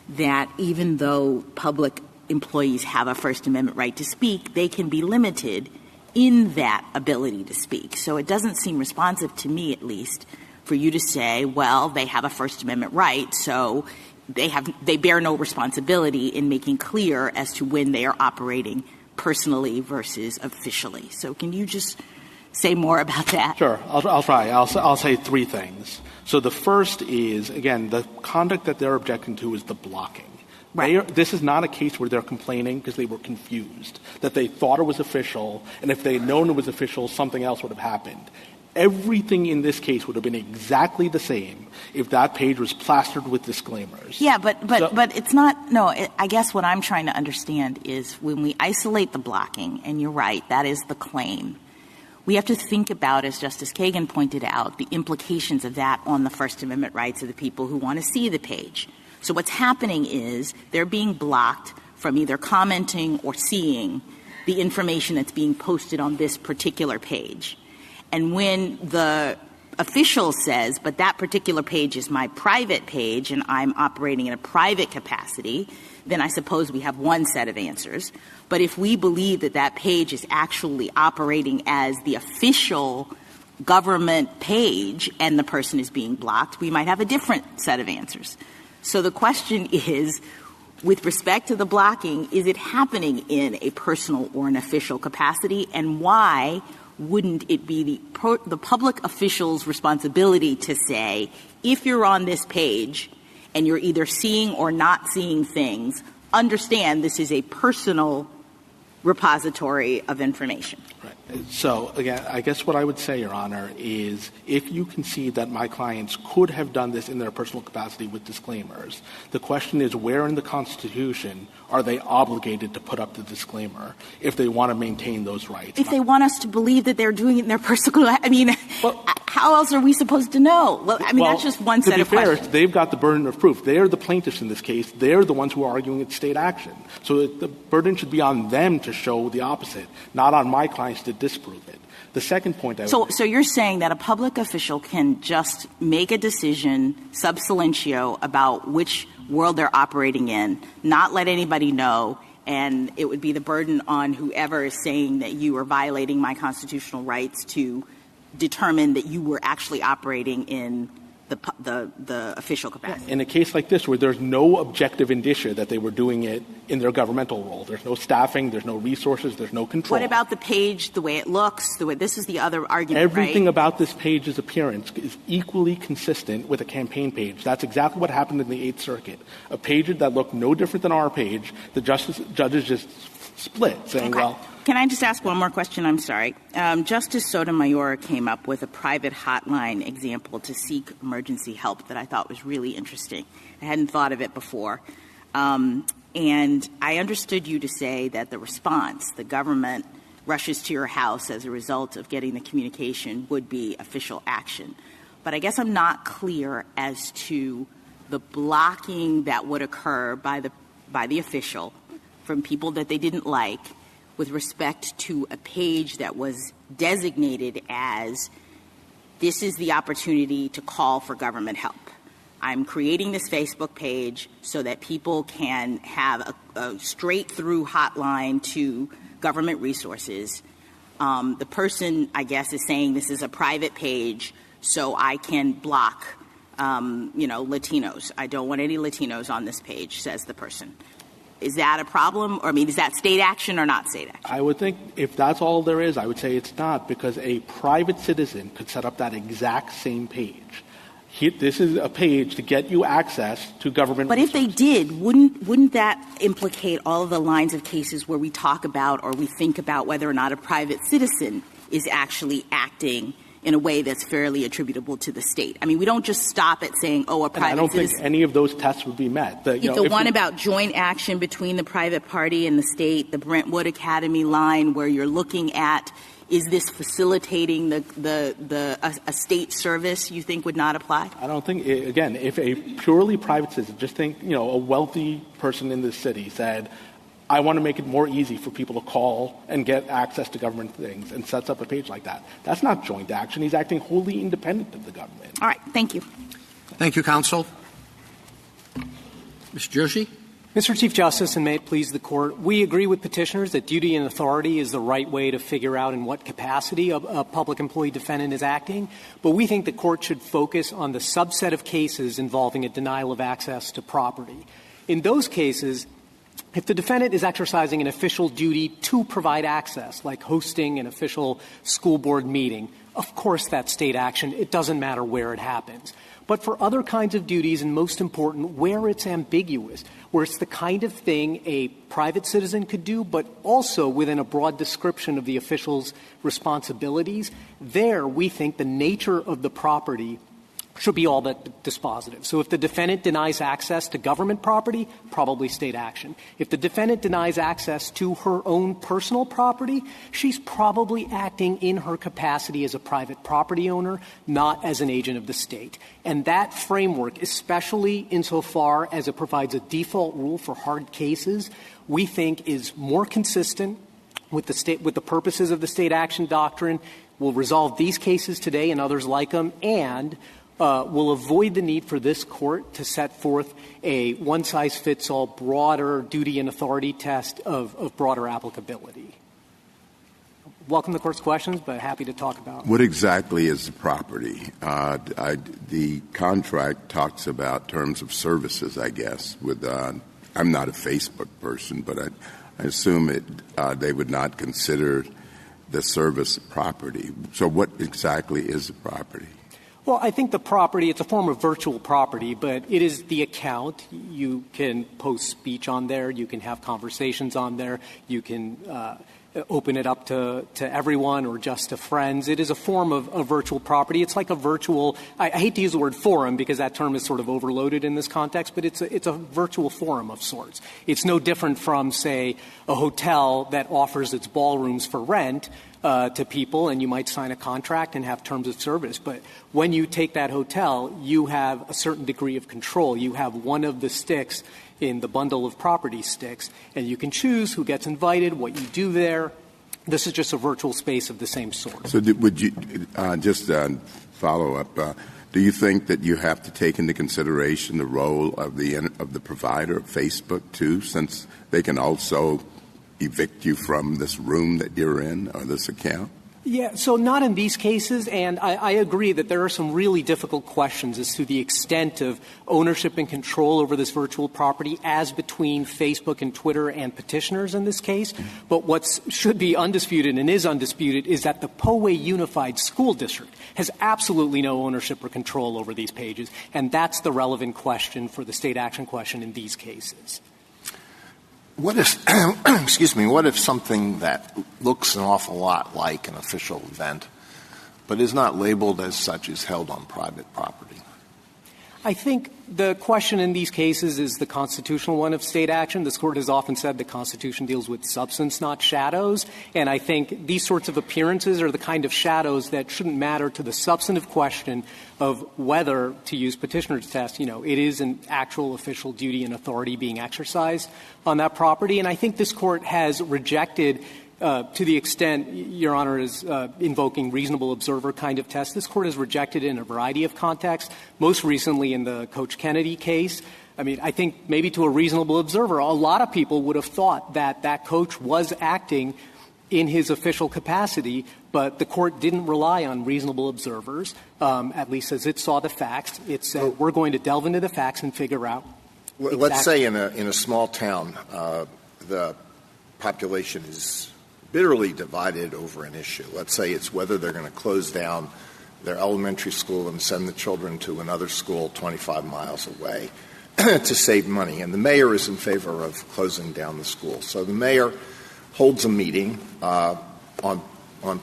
that even though public employees have a First Amendment right to speak, they can be limited in that ability to speak. So it doesn't seem responsive to me, at least, for you to say, well, they have a First Amendment right, so they bear no responsibility in making clear as to when they are operating personally versus officially. So can you just say more about that? Sure. I'll try. I'll say three things. So the first is, again, the conduct that they're objecting to is the blocking. Right. This is not a case where they're complaining because they were confused, that they thought it was official, and if they had known it was official, something else would have happened. Everything in this case would have been exactly the same if that page was plastered with disclaimers. Yeah, but it's not – no, I guess what I'm trying to understand is when we isolate the blocking, and you're right, that is the claim, we have to think about, as Justice Kagan pointed out, the implications of that on the First Amendment rights of the people who want to see the page. So what's happening is they're being blocked from either commenting or seeing the information that's being posted on this particular page. And when the official says, but that particular page is my private page and I'm operating in a private capacity, then I suppose we have one set of answers. But if we believe that that page is actually operating as the official government page and the person is being blocked, we might have a different set of answers. So the question is, with respect to the blocking, is it happening in a personal or an official capacity, and why wouldn't it be the public official's responsibility to say, if you're on this page and you're either seeing or not seeing things, understand this is a personal repository of information. Right. So, again, I guess what I would say, Your Honor, is if you concede that my clients could have done this in their personal capacity with disclaimers, the question is where in the Constitution are they obligated to put up the disclaimer if they want to maintain those rights? If they want us to believe that they're doing it in their personal – I mean, how else are we supposed to know? Well, I mean, that's just one set of questions. To be fair, they've got the burden of proof. They're the plaintiffs in this case. They're the ones who are arguing it's state action. So the burden should be on them to show the opposite, not on my clients to disprove it. The second point So you're saying that a public official can just make a decision sub silentio about which world they're operating in, not let anybody know, and it would be the burden on whoever is saying that you are violating my constitutional rights to determine that you were actually operating in the official capacity. In a case like this where there's no objective indicia that they were doing it in their governmental role, there's no staffing, there's no resources, there's no control. What about the page, the way it looks, the way this is the other argument, Everything right? about this page's appearance is equally consistent with a campaign page. That's exactly what happened in the Eighth Circuit. A page that looked no different than our page, the judges just split, saying, Okay. well, Can I just ask one more question? I'm sorry. Justice Sotomayor came up with a private hotline example to seek emergency help that I thought was really interesting. I hadn't thought of it before. And I understood you to say that the response, the government rushes to your house as a result of getting the communication, would be official action. But I guess I'm not clear as to the blocking that would occur by the official from people that they didn't like with respect to a page that was designated as this is the opportunity to call for government help. I'm creating this Facebook page so that people can have a straight-through hotline to government resources. The person, I guess, is saying this is a private page so I can block, Latinos. I don't want any Latinos on this page, says the person. Is that a problem? Or, is that state action or not state action? I would think if that's all there is, I would say it's not, because a private citizen could set up that exact same page. This is a page to get you access to government But resources. if they did, wouldn't that implicate all of the lines of cases where we talk about or we think about whether or not a private citizen is actually acting in a way that's fairly attributable to the state? I mean, we don't just stop at saying, a private citizen. I don't think any of those tests would be met. The one about joint action between the private party and the state, the Brentwood Academy line where you're looking at, is this facilitating a state service, you think would not apply? I don't think, again, if a purely private citizen, just think, a wealthy person in the city said, I want to make it more easy for people to call and get access to government things, and sets up a page like that. That's not joint action. He's acting wholly independent of the government. All right. Thank you. Thank you, counsel. Mr. Joshi? Mr. Chief Justice, and may it please the Court, we agree with petitioners that duty and authority is the right way to figure out in what capacity a public employee defendant is acting, but we think the Court should focus on the subset of cases involving a denial of access to property. In those cases, if the defendant is exercising an official duty to provide access, like hosting an official school board meeting, of course that's state action. It doesn't matter where it happens. But for other kinds of duties, and most important, where it's ambiguous, where it's the kind of thing a private citizen could do, but also within a broad description of the official's responsibilities, there we think the nature of the property should be all but dispositive. So if the defendant denies access to government property, probably state action. If the defendant denies access to her own personal property, she's probably acting in her capacity as a private property owner, not as an agent of the state. And that framework, especially insofar as it provides a default rule for hard cases, we think is more consistent with the purposes of the state action doctrine, will resolve these cases today and others like them, and will avoid the need for this Court to set forth a one-size-fits-all broader duty and authority test of broader applicability. Welcome the Court's questions, but happy to talk about it. What exactly is the property? The contract talks about terms of services, I guess. I'm not a Facebook person, but I assume they would not consider the service property. So what exactly is the property? Well, I think the property, it's a form of virtual property, but it is the account. You can post speech on there. You can have conversations on there. You can open it up to everyone or just to friends. It is a form of virtual property. It's like a virtual – I hate to use the word forum because that term is sort of overloaded in this context, but it's a virtual forum of sorts. It's no different from, say, a hotel that offers its ballrooms for rent to people, and you might sign a contract and have terms of service. But when you take that hotel, you have a certain degree of control. You have one of the sticks in the bundle of property sticks, and you can choose who gets invited, what you do there. This is just a virtual space of the same sort. So would you just follow up? Do you think that you have to take into consideration the role of the provider, Facebook, too, since they can also evict you from this room that you're in or this account? Yeah, so not in these cases, and I agree that there are some really difficult questions as to the extent of ownership and control over this virtual property as between Facebook and Twitter and petitioners in this case. But what should be undisputed and is undisputed is that the Poway Unified School District has absolutely no ownership or control over these pages, and that's the relevant question for the state action question in these cases. What if, what if something that looks an awful lot like an official event, but is not labeled as such, is held on private property? I think the question in these cases is the constitutional one of state action. This Court has often said the Constitution deals with substance, not shadows. And I think these sorts of appearances are the kind of shadows that shouldn't matter to the substantive question of whether, to use petitioner's test, it is an actual official duty and authority being exercised on that property. And I think this Court has rejected to the extent Your Honor is invoking reasonable observer kind of test, this Court has rejected it in a variety of contexts, most recently in the Coach Kennedy case. I mean, I think maybe to a reasonable observer, a lot of people would have thought that that coach was acting in his official capacity, but the Court didn't rely on reasonable observers, at least as it saw the facts. It said, we're going to delve into the facts and figure out exactly. Let's say in a small town, the population is bitterly divided over an issue. Let's say it's whether they're going to close down their elementary school and send the children to another school 25 miles away to save money. And the mayor is in favor of closing down the school. So the mayor holds a meeting on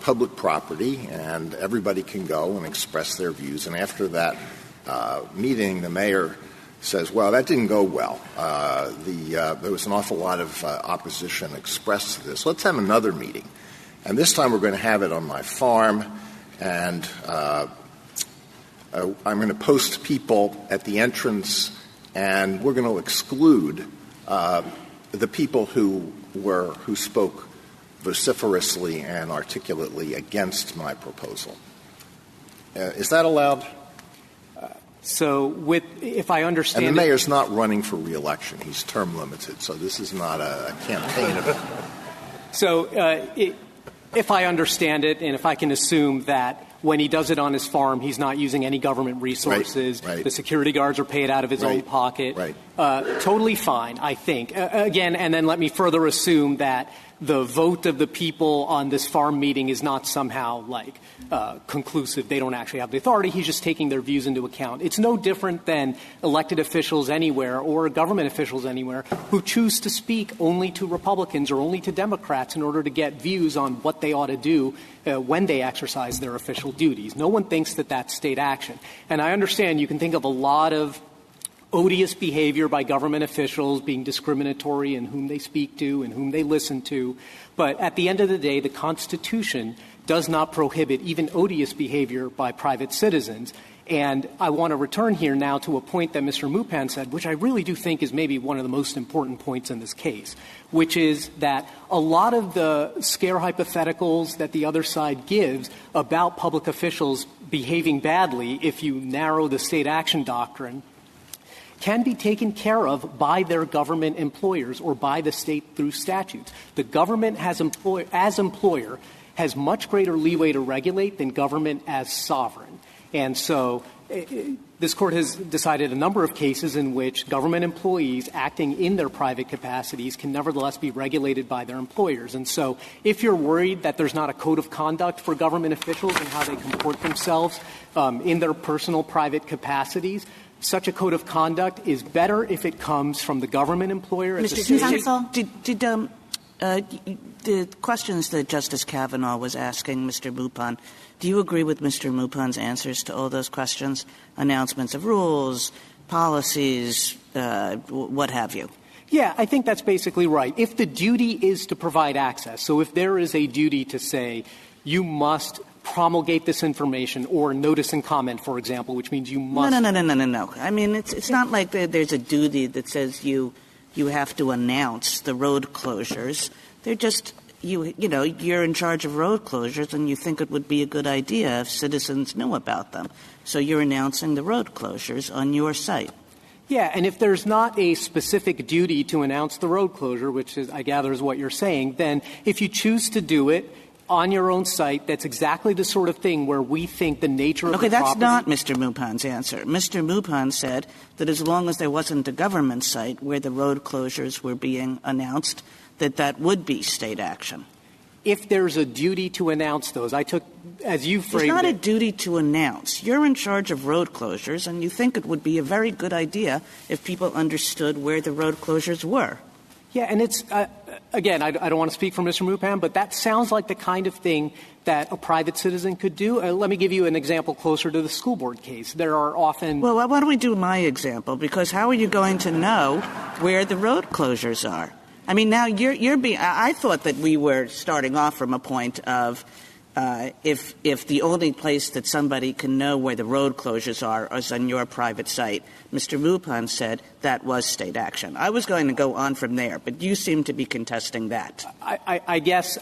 public property, and everybody can go and express their views. And after that meeting, the mayor says, well, that didn't go well. There was an awful lot of opposition expressed to this. Let's have another meeting. And this time we're going to have it on my farm, and I'm going to post people at the entrance, and we're going to exclude the people who spoke vociferously and articulately against my proposal. Is that allowed? So if I understand and the mayor's not running for re-election. He's term limited, so this is not a campaign event. So if I understand it, and if I can assume that when he does it on his farm, he's not using any government resources, right. The security guards are paid out of his own pocket, totally fine, I think. Again, and then let me further assume that the vote of the people on this farm meeting is not somehow conclusive. They don't actually have the authority. He's just taking their views into account. It's no different than elected officials anywhere or government officials anywhere who choose to speak only to Republicans or only to Democrats in order to get views on what they ought to do when they exercise their official duties. No one thinks that that's state action. And I understand you can think of a lot of odious behavior by government officials being discriminatory in whom they speak to and whom they listen to. But at the end of the day, the Constitution does not prohibit even odious behavior by private citizens. And I want to return here now to a point that Mr. Mupan said, which I really do think is maybe one of the most important points in this case, which is that a lot of the scare hypotheticals that the other side gives about public officials behaving badly, if you narrow the state action doctrine, can be taken care of by their government employers or by the state through statutes. The government as employer has much greater leeway to regulate than government as sovereign. And so this Court has decided a number of cases in which government employees acting in their private capacities can nevertheless be regulated by their employers. And so if you're worried that there's not a code of conduct for government officials and how they comport themselves in their personal private capacities, such a code of conduct is better if it comes from the government employer. Mr. Counsel, the questions that Justice Kavanaugh was asking Mr. Mupon, do you agree with Mr. Mupon's answers to all those questions? Announcements of rules, policies, what have you? Yeah, I think that's basically right. If the duty is to provide access, so if there is a duty to say you must promulgate this information or notice and comment, for example, which means you must. No. I mean, it's not like there's a duty that says you have to announce the road closures. They're just, you're in charge of road closures and you think it would be a good idea if citizens knew about them. So you're announcing the road closures on your site. Yeah, and if there's not a specific duty to announce the road closure, which is, I gather is what you're saying, then if you choose to do it on your own site, that's exactly the sort of thing where we think the nature of the property. Okay, that's not Mr. Mupon's answer. Mr. Mupon said that as long as there wasn't a government site where the road closures were being announced, that would be state action. If there's a duty to announce those, I took, as you framed it. It's not a duty to announce. You're in charge of road closures, and you think it would be a very good idea if people understood where the road closures were. Yeah, and it's again, I don't want to speak for Mr. Mupon, but that sounds like the kind of thing that a private citizen could do. Let me give you an example closer to the school board case. There are often. Well, why don't we do my example? Because how are you going to know where the road closures are? I mean, now you're being. I thought that we were starting off from a point of if the only place that somebody can know where the road closures are is on your private site. Mr. Mupon said that was state action. I was going to go on from there, but you seem to be contesting that. I guess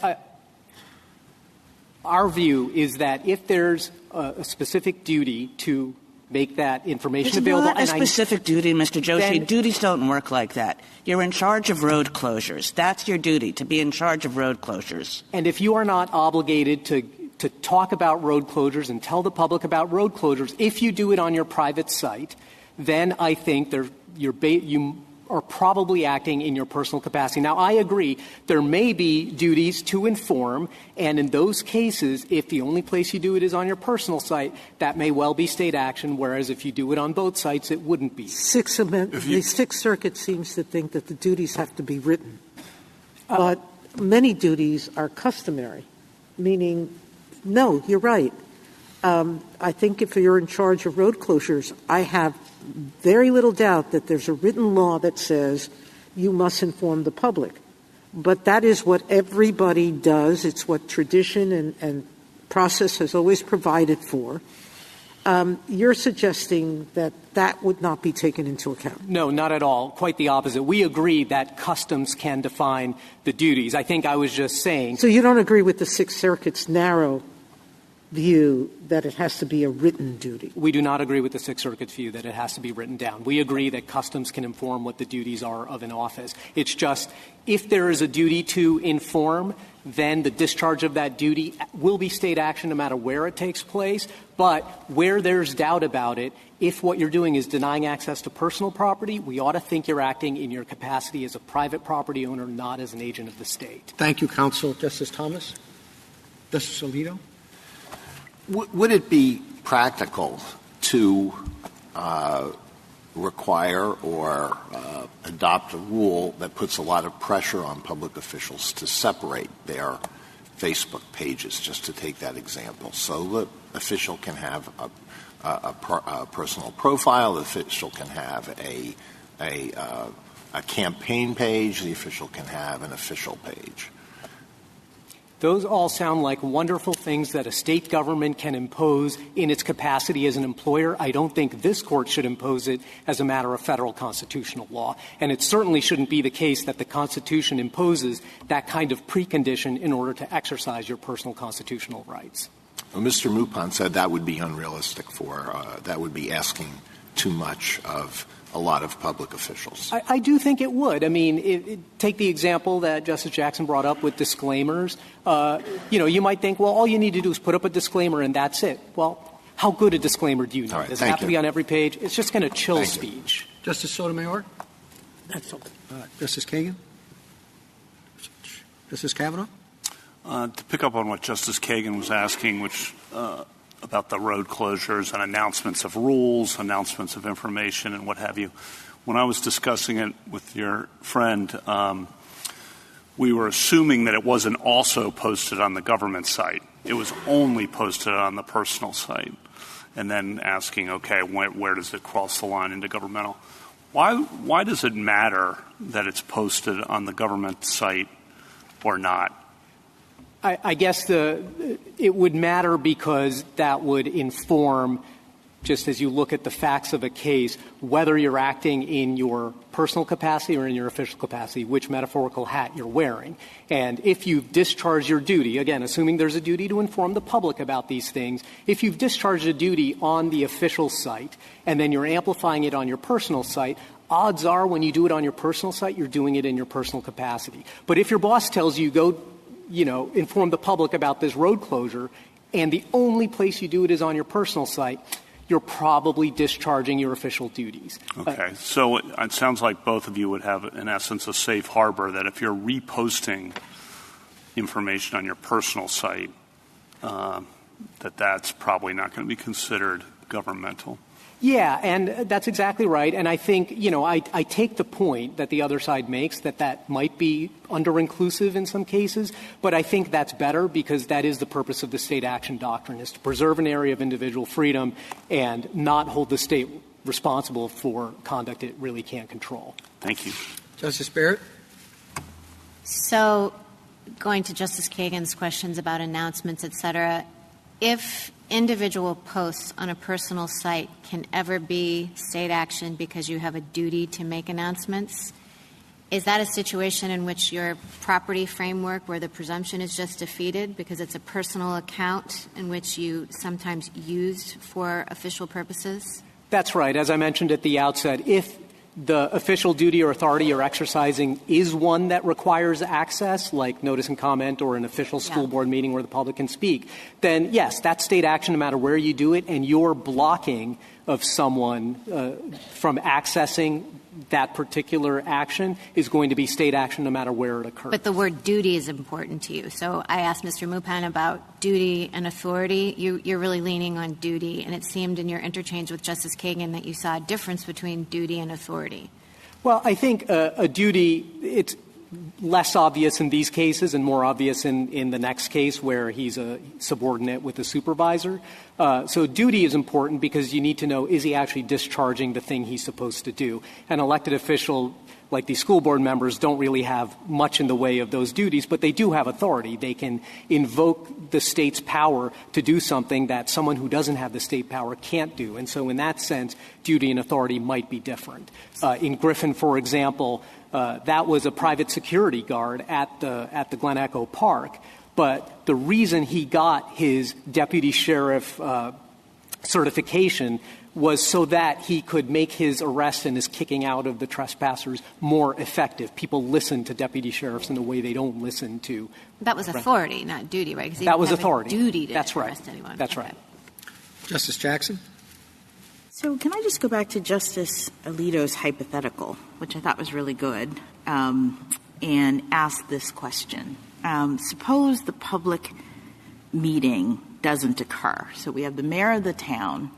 our view is that if there's a specific duty to make that information available. It's not a specific duty, Mr. Joshi. Duties don't work like that. You're in charge of road closures. That's your duty, to be in charge of road closures. And if you are not obligated to talk about road closures and tell the public about road closures, if you do it on your private site, then I think you are probably acting in your personal capacity. Now, I agree there may be duties to inform, and in those cases, if the only place you do it is on your personal site, that may well be state action, whereas if you do it on both sites, it wouldn't be. The Sixth Circuit seems to think that the duties have to be written. But many duties are customary, meaning, no, you're right. I think if you're in charge of road closures, I have very little doubt that there's a written law that says you must inform the public. But that is what everybody does. It's what tradition and process has always provided for. You're suggesting that that would not be taken into account. No, not at all. Quite the opposite. We agree that customs can define the duties. I think I was just saying. So you don't agree with the Sixth Circuit's narrow view that it has to be a written duty? We do not agree with the Sixth Circuit's view that it has to be written down. We agree that customs can inform what the duties are of an office. It's just if there is a duty to inform, then the discharge of that duty will be state action no matter where it takes place. But where there's doubt about it, if what you're doing is denying access to personal property, we ought to think you're acting in your capacity as a private property owner, not as an agent of the state. Thank you, counsel. Justice Thomas? Justice Alito? Would it be practical to require or adopt a rule that puts a lot of pressure on public officials to separate their Facebook pages, just to take that example, so the official can have a personal profile, the official can have a campaign page, the official can have an official page? Those all sound like wonderful things that a state government can impose in its capacity as an employer. I don't think this Court should impose it as a matter of federal constitutional law. And it certainly shouldn't be the case that the Constitution imposes that kind of precondition in order to exercise your personal constitutional rights. Well, Mr. Mupon said that would be unrealistic that would be asking too much of a lot of public officials. I do think it would. I mean, take the example that Justice Jackson brought up with disclaimers. You might think, well, all you need to do is put up a disclaimer and that's it. Well, how good a disclaimer do you need? All right, Does it have to be on every page? It's just going to chill Thank speech. Justice Sotomayor? That's all. Justice Kagan? Justice Kavanaugh? To pick up on what Justice Kagan was asking, which about the road closures and announcements of rules, announcements of information, and what have you. When I was discussing it with your friend, we were assuming that it wasn't also posted on the government site. It was only posted on the personal site. And then asking, okay, where does it cross the line into governmental? Why does it matter that it's posted on the government site or not? I guess it would matter because that would inform, just as you look at the facts of a case, whether you're acting in your personal capacity or in your official capacity, which metaphorical hat you're wearing. And if you've discharged your duty, again, assuming there's a duty to inform the public about these things, if you've discharged a duty on the official site and then you're amplifying it on your personal site, odds are when you do it on your personal site, you're doing it in your personal capacity. But if your boss tells you, go, inform the public about this road closure, and the only place you do it is on your personal site, you're probably discharging your official duties. Okay. So it sounds like both of you would have, in essence, a safe harbor that if you're reposting information on your personal site, that's probably not going to be considered governmental. Yeah, and that's exactly right. And I think, I take the point that the other side makes that might be under-inclusive in some cases, but I think that's better because that is the purpose of the state action doctrine, is to preserve an area of individual freedom and not hold the state responsible for conduct it really can't control. Thank you. Justice Barrett? So going to Justice Kagan's questions about announcements, et cetera, if individual posts on a personal site can ever be state action because you have a duty to make announcements, is that a situation in which your property framework where the presumption is just defeated because it's a personal account in which you sometimes used for official purposes? That's right. As I mentioned at the outset, if the official duty or authority you're exercising is one that requires access, like notice and comment or an official school board meeting where the public can speak, then yes, that's state action no matter where you do it, and your blocking of someone from accessing that particular action is going to be state action no matter where it occurs. But the word duty is important to you. So I asked Mr. Mupan about duty and authority. You're really leaning on duty, and it seemed in your interchange with Justice Kagan that you saw a difference between duty and authority. Well, I think a duty, it's less obvious in these cases and more obvious in the next case where he's a subordinate with a supervisor. So duty is important because you need to know, is he actually discharging the thing he's supposed to do? An elected official, like these school board members, don't really have much in the way of those duties, but they do have authority. They can invoke the state's power to do something that someone who doesn't have the state power can't do. And so in that sense, duty and authority might be different. In Griffin, for example, that was a private security guard at the Glen Echo Park. But the reason he got his deputy sheriff certification was so that he could make his arrest and his kicking out of the trespassers more effective. People listen to deputy sheriffs in a way they don't listen to. That was authority, not duty, right? That was authority. Duty to That's arrest right. anyone. That's okay. right. Justice Jackson? So can I just go back to Justice Alito's hypothetical, which I thought was really good, and ask this question. Suppose the public meeting doesn't occur. So we have the mayor of the town,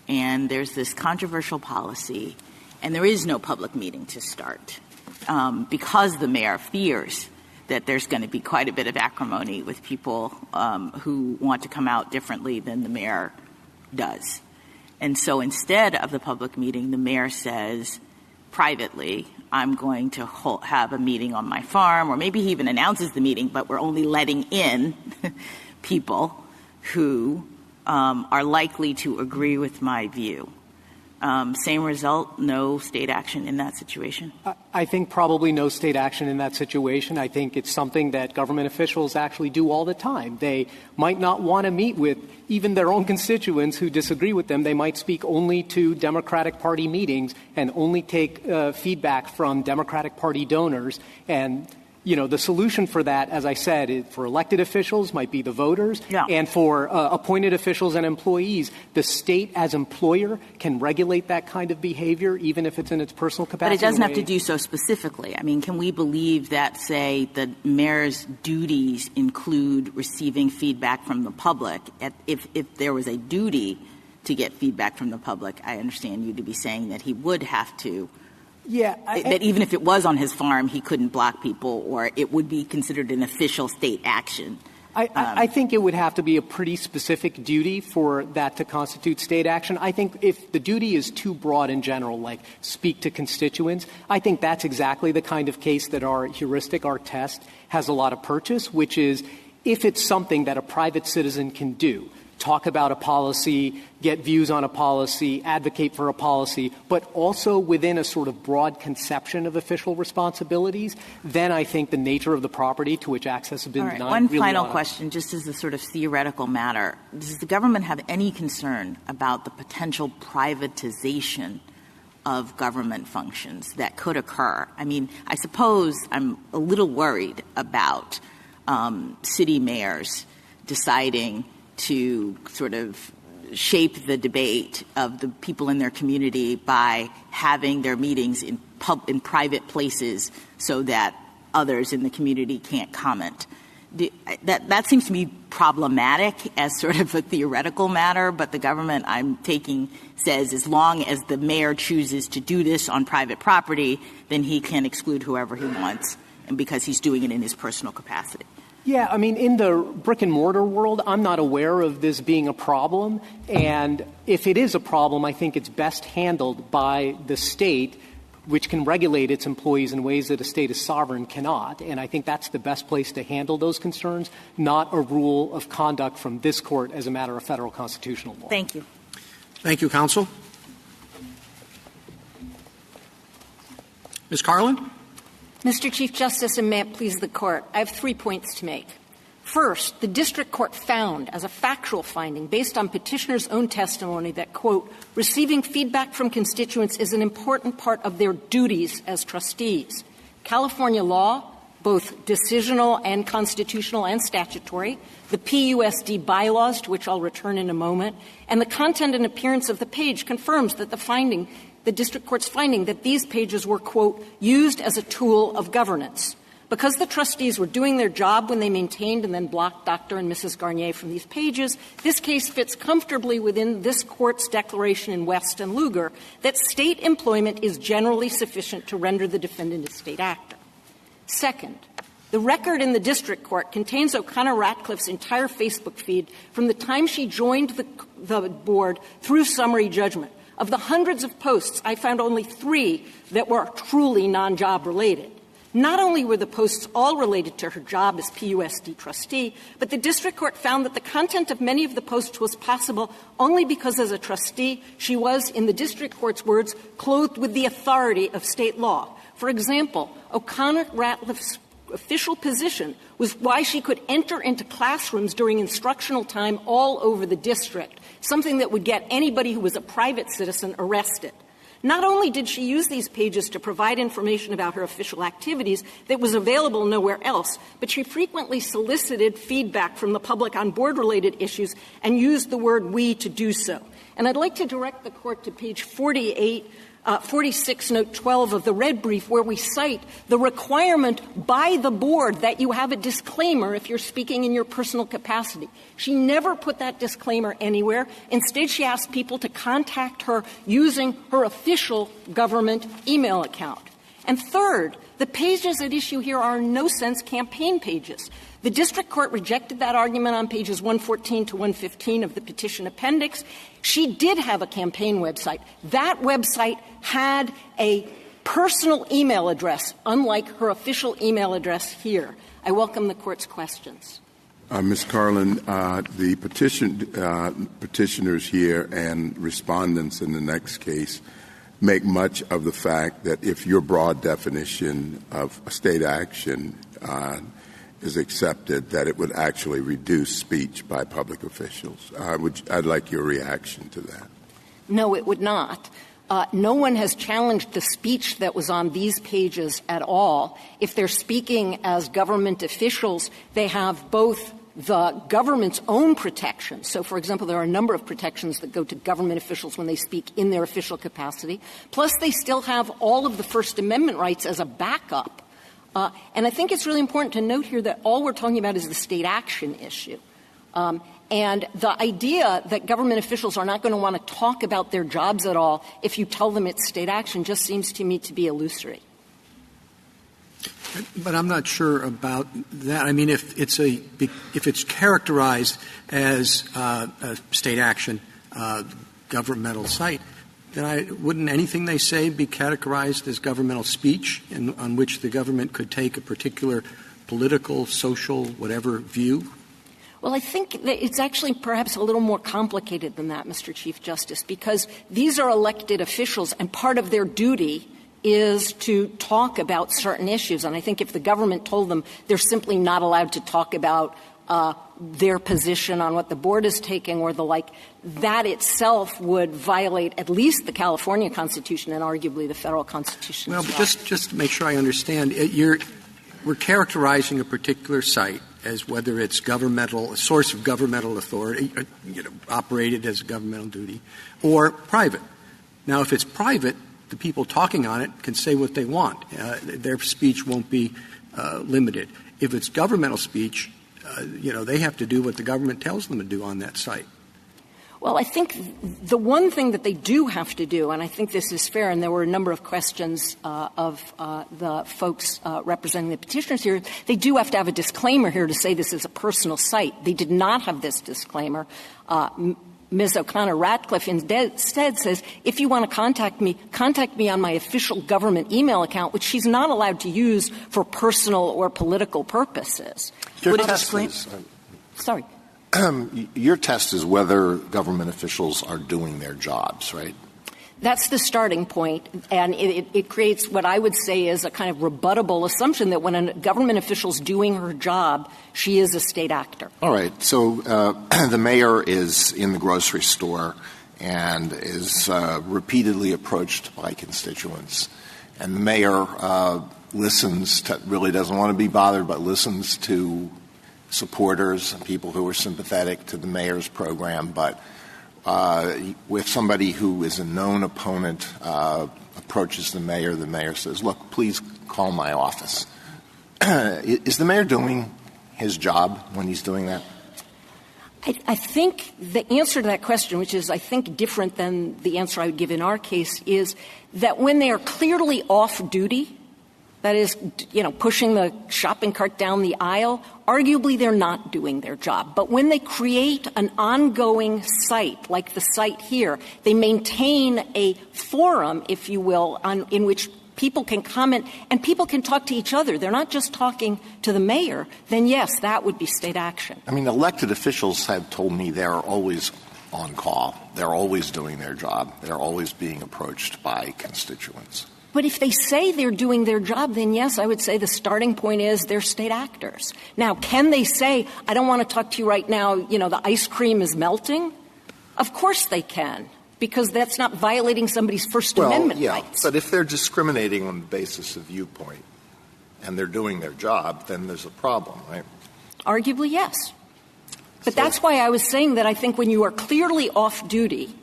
and there's this controversial policy, and there is no public meeting to start because the mayor fears that there's going to be quite a bit of acrimony with people who want to come out differently than the mayor does. And so instead of the public meeting, the mayor says privately, I'm going to have a meeting on my farm, or maybe he even announces the meeting, but we're only letting in people who are likely to agree with my view. Same result, no state action in that situation? I think probably no state action in that situation. I think it's something that government officials actually do all the time. They might not want to meet with even their own constituents who disagree with them. They might speak only to Democratic Party meetings and only take feedback from Democratic Party donors. And the solution for that, as I said, for elected officials might be the voters, and for appointed officials and employees, the state as employer can regulate that kind of behavior, even if it's in its personal capacity. But it doesn't have to do so specifically. I mean, can we believe that, say, the mayor's duties include receiving feedback from the public? If there was a duty to get feedback from the public, I understand you to be saying that he would have to. Yeah. That even if it was on his farm, he couldn't block people, or it would be considered an official state action. I think it would have to be a pretty specific duty for that to constitute state action. I think if the duty is too broad in general, like speak to constituents, I think that's exactly the kind of case that our heuristic, our test, has a lot of purchase, which is if it's something that a private citizen can do, talk about a policy, get views on a policy, advocate for a policy, but also within a sort of broad conception of official responsibilities, then I think the nature of the property to which access has been denied. One final question, just as a sort of theoretical matter. Does the government have any concern about the potential privatization of government functions that could occur? I mean, I suppose I'm a little worried about city mayors deciding to sort of shape the debate of the people in their community by having their meetings in private places so that others in the community can't comment. That seems to me problematic as sort of a theoretical matter, but the government, I'm taking, says as long as the mayor chooses to do this on private property, then he can exclude whoever he wants, and because he's doing it in his personal capacity. Yeah, I mean, in the brick-and-mortar world, I'm not aware of this being a problem. And if it is a problem, I think it's best handled by the state, which can regulate its employees in ways that a state as sovereign cannot. And I think that's the best place to handle those concerns, not a rule of conduct from this court as a matter of federal constitutional law. Thank you. Thank you, counsel. Ms. Carlin? Mr. Chief Justice, and may it please the Court, I have 3 points to make. First, the district court found as a factual finding based on petitioner's own testimony that, quote, receiving feedback from constituents is an important part of their duties as trustees. California law, both decisional and constitutional and statutory, the PUSD bylaws, to which I'll return in a moment, and the content and appearance of the page confirms that the district court's finding that these pages were, quote, used as a tool of governance. Because the trustees were doing their job when they maintained and then blocked Dr. and Mrs. Garnier from these pages, this case fits comfortably within this court's declaration in West and Lugar that state employment is generally sufficient to render the defendant a state actor. Second, the record in the district court contains O'Connor Ratcliffe's entire Facebook feed from the time she joined the board through summary judgment. Of the hundreds of posts, I found only 3 that were truly non-job related. Not only were the posts all related to her job as PUSD trustee, but the district court found that the content of many of the posts was possible only because as a trustee, she was, in the district court's words, clothed with the authority of state law. For example, O'Connor Ratcliffe's official position was why she could enter into classrooms during instructional time all over the district, something that would get anybody who was a private citizen arrested. Not only did she use these pages to provide information about her official activities that was available nowhere else, but she frequently solicited feedback from the public on board-related issues and used the word we to do so. And I'd like to direct the Court to page 46, note 12 of the red brief, where we cite the requirement by the board that you have a disclaimer if you're speaking in your personal capacity. She never put that disclaimer anywhere. Instead, she asked people to contact her using her official government email account. And third, the pages at issue here are in no sense campaign pages. The district court rejected that argument on pages 114 to 115 of the petition appendix. She did have a campaign website. That website had a personal email address, unlike her official email address here. I welcome the Court's questions. Ms. Carlin, the petitioners here and respondents in the next case make much of the fact that if your broad definition of state action is accepted, that it would actually reduce speech by public officials. I'd like your reaction to that. No, it would not. no one has challenged the speech that was on these pages at all. If they're speaking as government officials, they have both the government's own protections. So, for example, there are a number of protections that go to government officials when they speak in their official capacity. Plus, they still have all of the First Amendment rights as a backup. And I think it's really important to note here that all we're talking about is the state action issue. And the idea that government officials are not going to want to talk about their jobs at all if you tell them it's state action just seems to me to be illusory. But I'm not sure about that. I mean, if it's characterized as a state action, governmental site, then wouldn't anything they say be categorized as governmental speech on which the government could take a particular political, social, whatever view? Well, I think that it's actually perhaps a little more complicated than that, Mr. Chief Justice, because these are elected officials, and part of their duty is to talk about certain issues. And I think if the government told them they're simply not allowed to talk about their position on what the board is taking or the like, that itself would violate at least the California Constitution and arguably the federal Constitution. Well, but just to make sure I understand, we're characterizing a particular site as whether it's governmental, a source of governmental authority, operated as a governmental duty, or private. Now, if it's private, the people talking on it can say what they want. Their speech won't be limited. If it's governmental speech, they have to do what the government tells them to do on that site. Well, I think the one thing that they do have to do, and I think this is fair, and there were a number of questions of the folks representing the petitioners here, they do have to have a disclaimer here to say this is a personal site. They did not have this disclaimer. Ms. O'Connor-Ratcliffe instead says, if you want to contact me on my official government email account, which she's not allowed to use for personal or political purposes. Your test is whether government officials are doing their jobs, right? That's the starting point, and it creates what I would say is a kind of rebuttable assumption that when a government official's doing her job, she is a state actor. All right. So the mayor is in the grocery store and is repeatedly approached by constituents. And the mayor really doesn't want to be bothered, but listens to supporters and people who are sympathetic to the mayor's program, but with somebody who is a known opponent approaches the mayor says, look, please call my office. Is the mayor doing his job when he's doing that? I think the answer to that question, which is, I think, different than the answer I would give in our case, is that when they are clearly off duty, that is, pushing the shopping cart down the aisle, arguably they're not doing their job. But when they create an ongoing site, like the site here, they maintain a forum, if you will, in which people can comment and people can talk to each other. They're not just talking to the mayor. Then, yes, that would be state action. I mean, elected officials have told me they're always on call. They're always doing their job. They're always being approached by constituents. But if they say they're doing their job, then yes, I would say the starting point is they're state actors. Now, can they say, I don't want to talk to you right now, the ice cream is melting? Of course they can, because that's not violating somebody's First Amendment rights. But if they're discriminating on the basis of viewpoint and they're doing their job, then there's a problem, right? Arguably, yes. But that's why I was saying that I think when you are clearly off duty,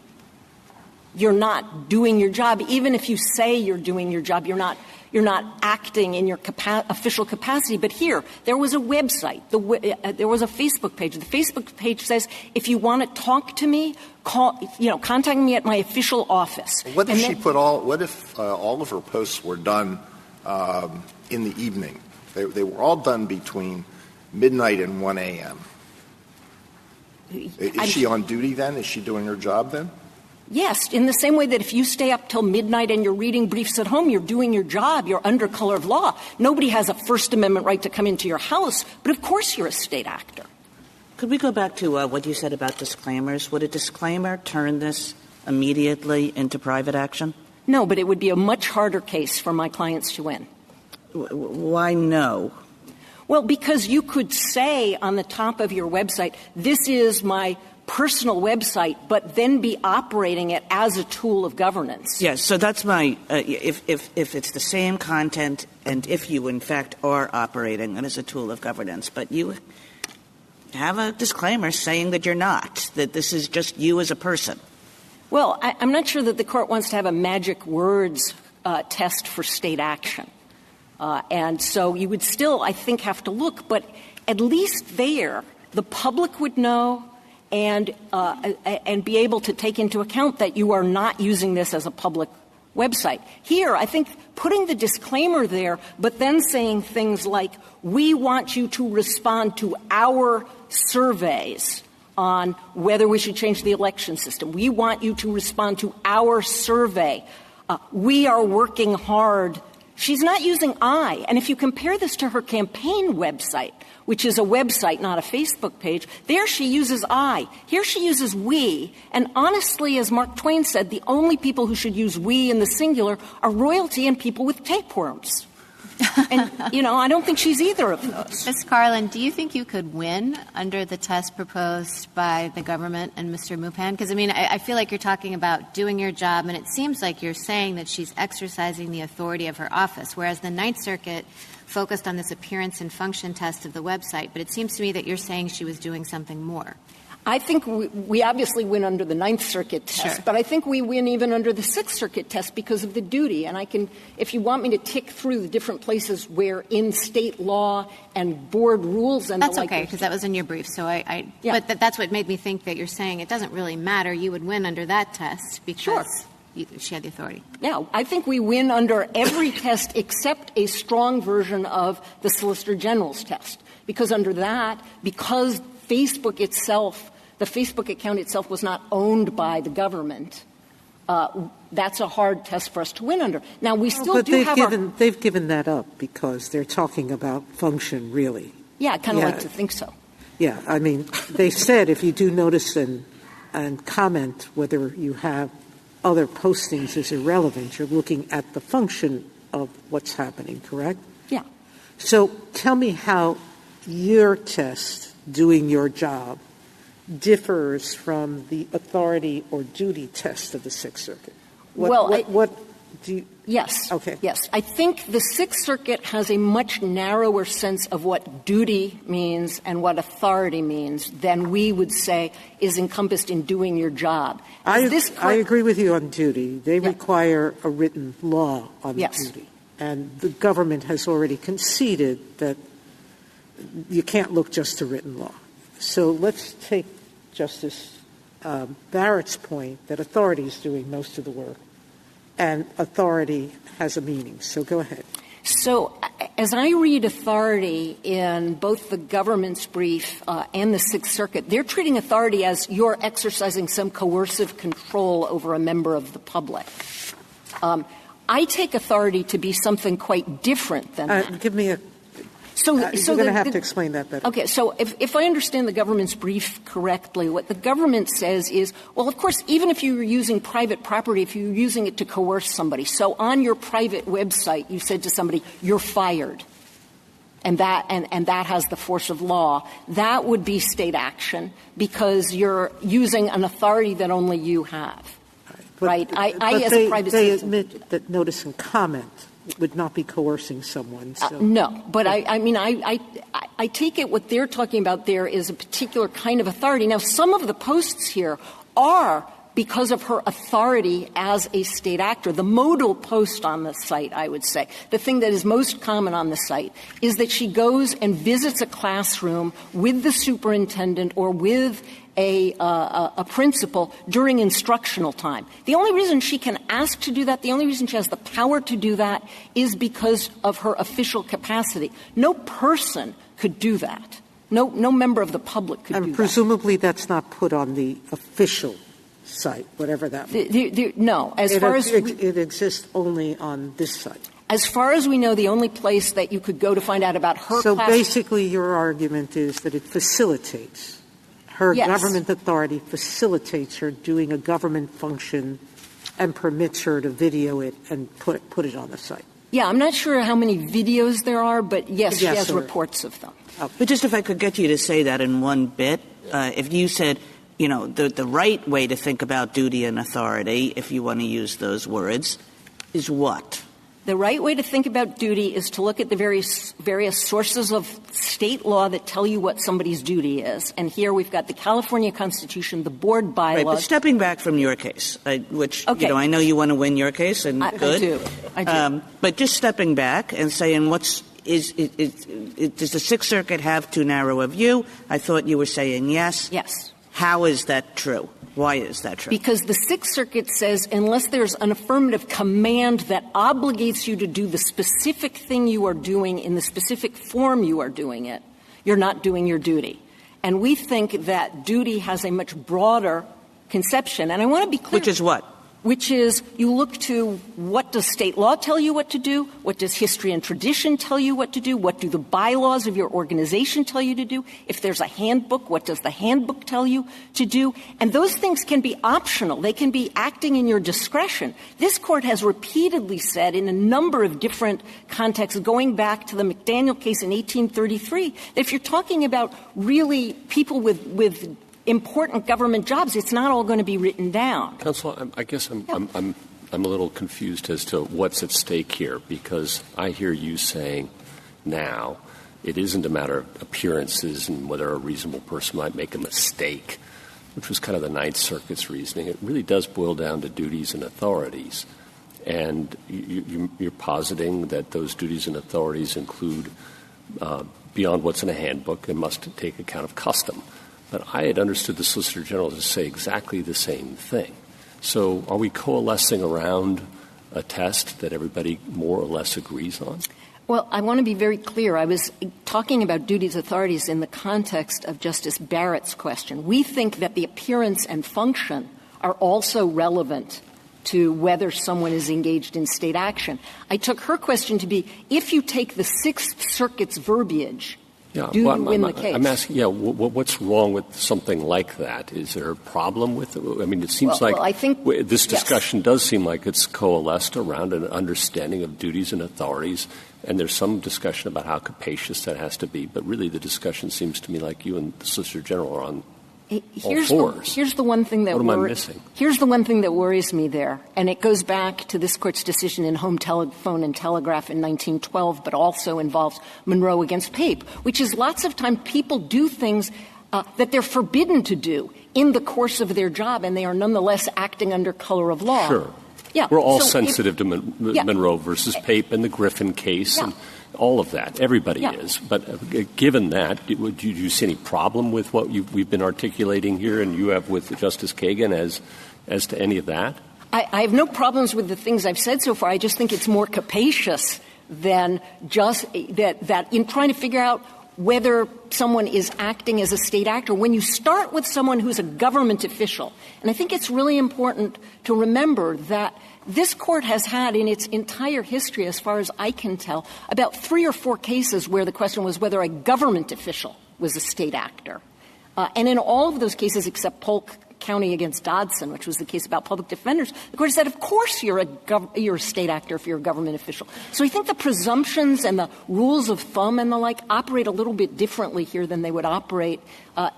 you're not doing your job. Even if you say you're doing your job, you're not acting in your official capacity. But here, there was a website. There was a Facebook page. The Facebook page says, if you want to talk to me, contact me at my official office. What if all of her posts were done in the evening? They were all done between midnight and 1 a.m. Is she on duty then? Is she doing her job then? Yes, in the same way that if you stay up till midnight and you're reading briefs at home, you're doing your job, you're under color of law. Nobody has a First Amendment right to come into your house, but of course you're a state actor. Could we go back to what you said about disclaimers? Would a disclaimer turn this immediately into private action? No, but it would be a much harder case for my clients to win. Why no? Well, because you could say on the top of your website, this is my personal website, but then be operating it as a tool of governance. Yes, so that's my if it's the same content and if you, in fact, are operating it as a tool of governance, but you have a disclaimer saying that you're not, that this is just you as a person. Well, I'm not sure that the Court wants to have a magic words test for state action. And so you would still, I think, have to look, but at least there, the public would know and be able to take into account that you are not using this as a public website. Here, I think putting the disclaimer there, but then saying things like, we want you to respond to our surveys on whether we should change the election system. We want you to respond to our survey. We are working hard. She's not using I. And if you compare this to her campaign website, which is a website, not a Facebook page, there she uses I. Here she uses we. And honestly, as Mark Twain said, the only people who should use we in the singular are royalty and people with tapeworms. And, I don't think she's either of those. Ms. Carlin, do you think you could win under the test proposed by the government and Mr. Mupan? Because, I feel like you're talking about doing your job, and it seems like you're saying that she's exercising the authority of her office, whereas the Ninth Circuit focused on this appearance and function test of the website. But it seems to me that you're saying she was doing something more. I think we obviously win under the Ninth Circuit test, sure. But I think we win even under the Sixth Circuit test because of the duty. And if you want me to tick through the different places where in state law and board rules and that's the like. Okay, because that was in your brief. So yeah. But that's what made me think that you're saying it doesn't really matter. You would win under that test because sure. She had the authority. Yeah, I think we win under every test except a strong version of the Solicitor General's test. Because under that, because Facebook itself, the Facebook account itself was not owned by the government, that's a hard test for us to win under. Now, we still but do have they've given that up because they're talking about function, really. Yeah, I kind of like to think so. Yeah, they said if you do notice and comment whether you have other postings is irrelevant. You're looking at the function of what's happening, correct? Yeah. So tell me how your test, doing your job, differs from the authority or duty test of the Sixth Circuit. What do you... Yes. Okay. Yes. I think the Sixth Circuit has a much narrower sense of what duty means and what authority means than we would say is encompassed in doing your job. I agree with you on duty. They require a written law on duty. And the government has already conceded that you can't look just to written law. So let's take Justice Barrett's point that authority is doing most of the work. And authority has a meaning. So go ahead. So as I read authority in both the government's brief and the Sixth Circuit, they're treating authority as you're exercising some coercive control over a member of the public. I take authority to be something quite different than that. Give me a... you're going to have to explain that better. Okay, so if I understand the government's brief correctly, what the government says is, well, of course, even if you're using private property, if you're using it to coerce somebody, so on your private website you said to somebody, you're fired, and that has the force of law, that would be state action because you're using an authority that only you have. Right? I as a private citizen. They admit that notice and comment would not be coercing someone. So. No, but I take it what they're talking about there is a particular kind of authority. Now, some of the posts here are because of her authority as a state actor. The modal post on the site, I would say, the thing that is most common on the site is that she goes and visits a classroom with the superintendent or with a principal during instructional time. The only reason she can ask to do that, the only reason she has the power to do that is because of her official capacity. No person could do that. No member of the public could do that. And presumably that's not put on the official site, whatever that means. No. It exists only on this site. As far as we know, the only place that you could go to find out about her So basically your argument is that it facilitates. Her government authority facilitates her doing a government function and permits her to video it and put it on the site. Yeah, I'm not sure how many videos there are, but yes, she has reports of them. But just if I could get you to say that in one bit, if you said, the right way to think about duty and authority, if you want to use those words, is what? The right way to think about duty is to look at the various sources of state law that tell you what somebody's duty is. And here we've got the California Constitution, the board bylaws. Right, but stepping back from your case, which, I know you want to win your case, and good. I do. But just stepping back and saying does the Sixth Circuit have too narrow a view? I thought you were saying yes. Yes. How is that true? Why is that true? Because the Sixth Circuit says unless there's an affirmative command that obligates you to do the specific thing you are doing in the specific form you are doing it, you're not doing your duty. And we think that duty has a much broader conception. And I want to be clear. Which is what? Which is you look to what does state law tell you what to do? What does history and tradition tell you what to do? What do the bylaws of your organization tell you to do? If there's a handbook, what does the handbook tell you to do? And those things can be optional. They can be acting in your discretion. This Court has repeatedly said in a number of different contexts, going back to the McDaniel case in 1833, that if you're talking about really people with important government jobs, it's not all going to be written down. Counsel, I guess I'm a little confused as to what's at stake here, because I hear you saying now it isn't a matter of appearances and whether a reasonable person might make a mistake, which was kind of the Ninth Circuit's reasoning. It really does boil down to duties and authorities. And you're positing that those duties and authorities include, beyond what's in a handbook, and must take account of custom. But I had understood the Solicitor General to say exactly the same thing. So are we coalescing around a test that everybody more or less agrees on? Well, I want to be very clear. I was talking about duties authorities in the context of Justice Barrett's question. We think that the appearance and function are also relevant to whether someone is engaged in state action. I took her question to be, if you take the Sixth Circuit's verbiage, do you win the case? I'm asking, what's wrong with something like that? Is there a problem with it? I mean, it seems I think, this discussion does seem like it's coalesced around an understanding of duties and authorities, and there's some discussion about how capacious that has to be, but really the discussion seems to me like you and the Solicitor General are on all fours. Here's the one thing that what am I missing? Here's the one thing that worries me there, and it goes back to this Court's decision in Home Telephone and Telegraph in 1912, but also involves Monroe against Pape, which is lots of time people do things that they're forbidden to do in the course of their job, and they are nonetheless acting under color of law. Sure. Yeah. We're all sensitive to Monroe versus Pape and the Griffin case and all of that. Everybody is. But given that, do you see any problem with what we've been articulating here and you have with Justice Kagan as to any of that? I have no problems with the things I've said so far. I just think it's more capacious than just that in trying to figure out whether someone is acting as a state actor. When you start with someone who's a government official, and I think it's really important to remember that this Court has had in its entire history, as far as I can tell, about 3 or 4 cases where the question was whether a government official was a state actor. And in all of those cases, except Polk County against Dodson, which was the case about public defenders, the Court said, of course you're a state actor if you're a government official. So I think the presumptions and the rules of thumb and the like operate a little bit differently here than they would operate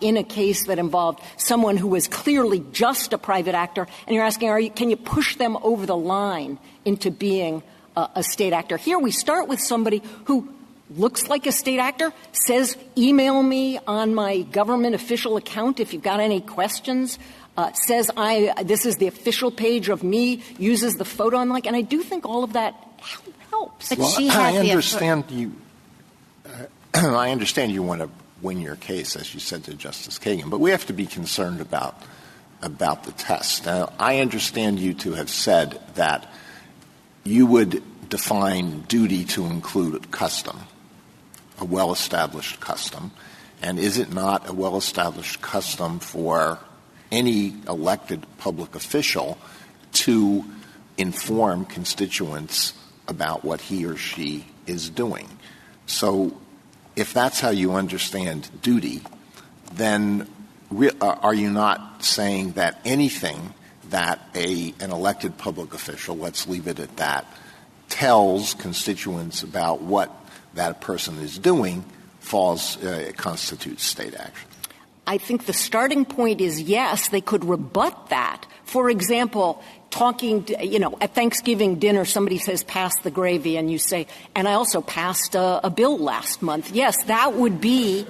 in a case that involved someone who was clearly just a private actor, and you're asking, can you push them over the line into being a state actor? Here we start with somebody who looks like a state actor, says, email me on my government official account if you've got any questions, says, this is the official page of me, uses the photo and like, and I do think all of that helps. But I understand you. I understand you want to win your case, as you said to Justice Kagan, but we have to be concerned about the test. Now, I understand you to have said that you would define duty to include custom, a well-established custom, and is it not a well-established custom for any elected public official to inform constituents about what he or she is doing? So if that's how you understand duty, then are you not saying that anything that an elected public official, let's leave it at that, tells constituents about what that person is doing constitutes state action? I think the starting point is, yes, they could rebut that. For example, talking, at Thanksgiving dinner, somebody says, pass the gravy, and you say, and I also passed a bill last month. Yes, that would be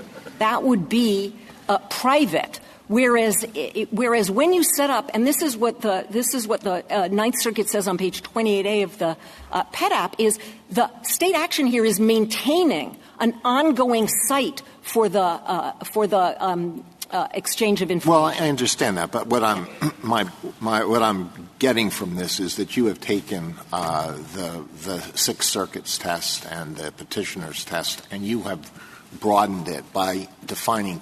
private. Whereas when you set up, and this is what the Ninth Circuit says on page 28A of the PEDAP, is the state action here is maintaining an ongoing site for the exchange of information. Well, I understand that, but what I'm getting from this is that you have taken the Sixth Circuit's test and the petitioner's test, and you have broadened it by defining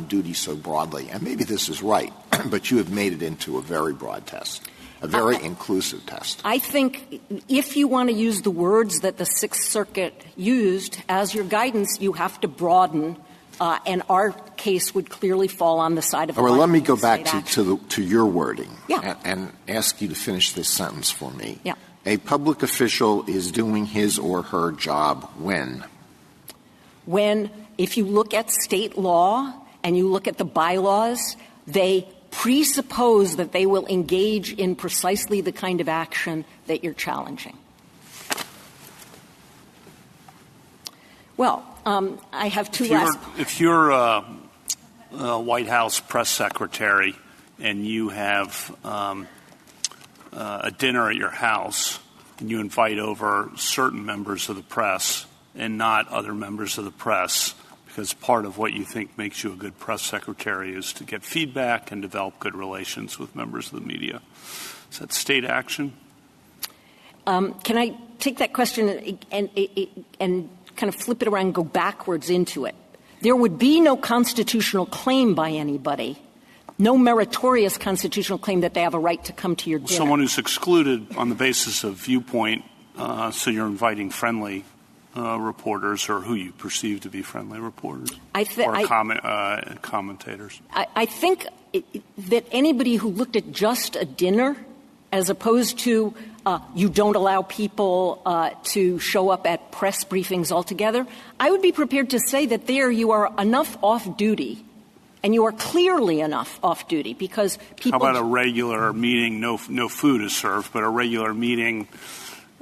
duty so broadly. And maybe this is right, but you have made it into a very broad test, a very inclusive test. I think if you want to use the words that the Sixth Circuit used as your guidance, you have to broaden, and our case would clearly fall on the side of the let me go back to your wording Yeah. and ask you to finish this sentence for me. Yeah. A public official is doing his or her job when, if you look at state law and you look at the bylaws, they presuppose that they will engage in precisely the kind of action that you're challenging. Well, I have two last. If you're a White House press secretary and you have a dinner at your house and you invite over certain members of the press and not other members of the press, because part of what you think makes you a good press secretary is to get feedback and develop good relations with members of the media. Is that state action? Can I take that question and kind of flip it around and go backwards into it? There would be no constitutional claim by anybody, no meritorious constitutional claim that they have a right to come to your dinner. Someone who's excluded on the basis of viewpoint, so you're inviting friendly reporters or who you perceive to be friendly reporters commentators. I think that anybody who looked at just a dinner as opposed to you don't allow people to show up at press briefings altogether, I would be prepared to say that there you are enough off duty, and you are clearly enough off duty because people. How about a regular meeting? No food is served, but a regular meeting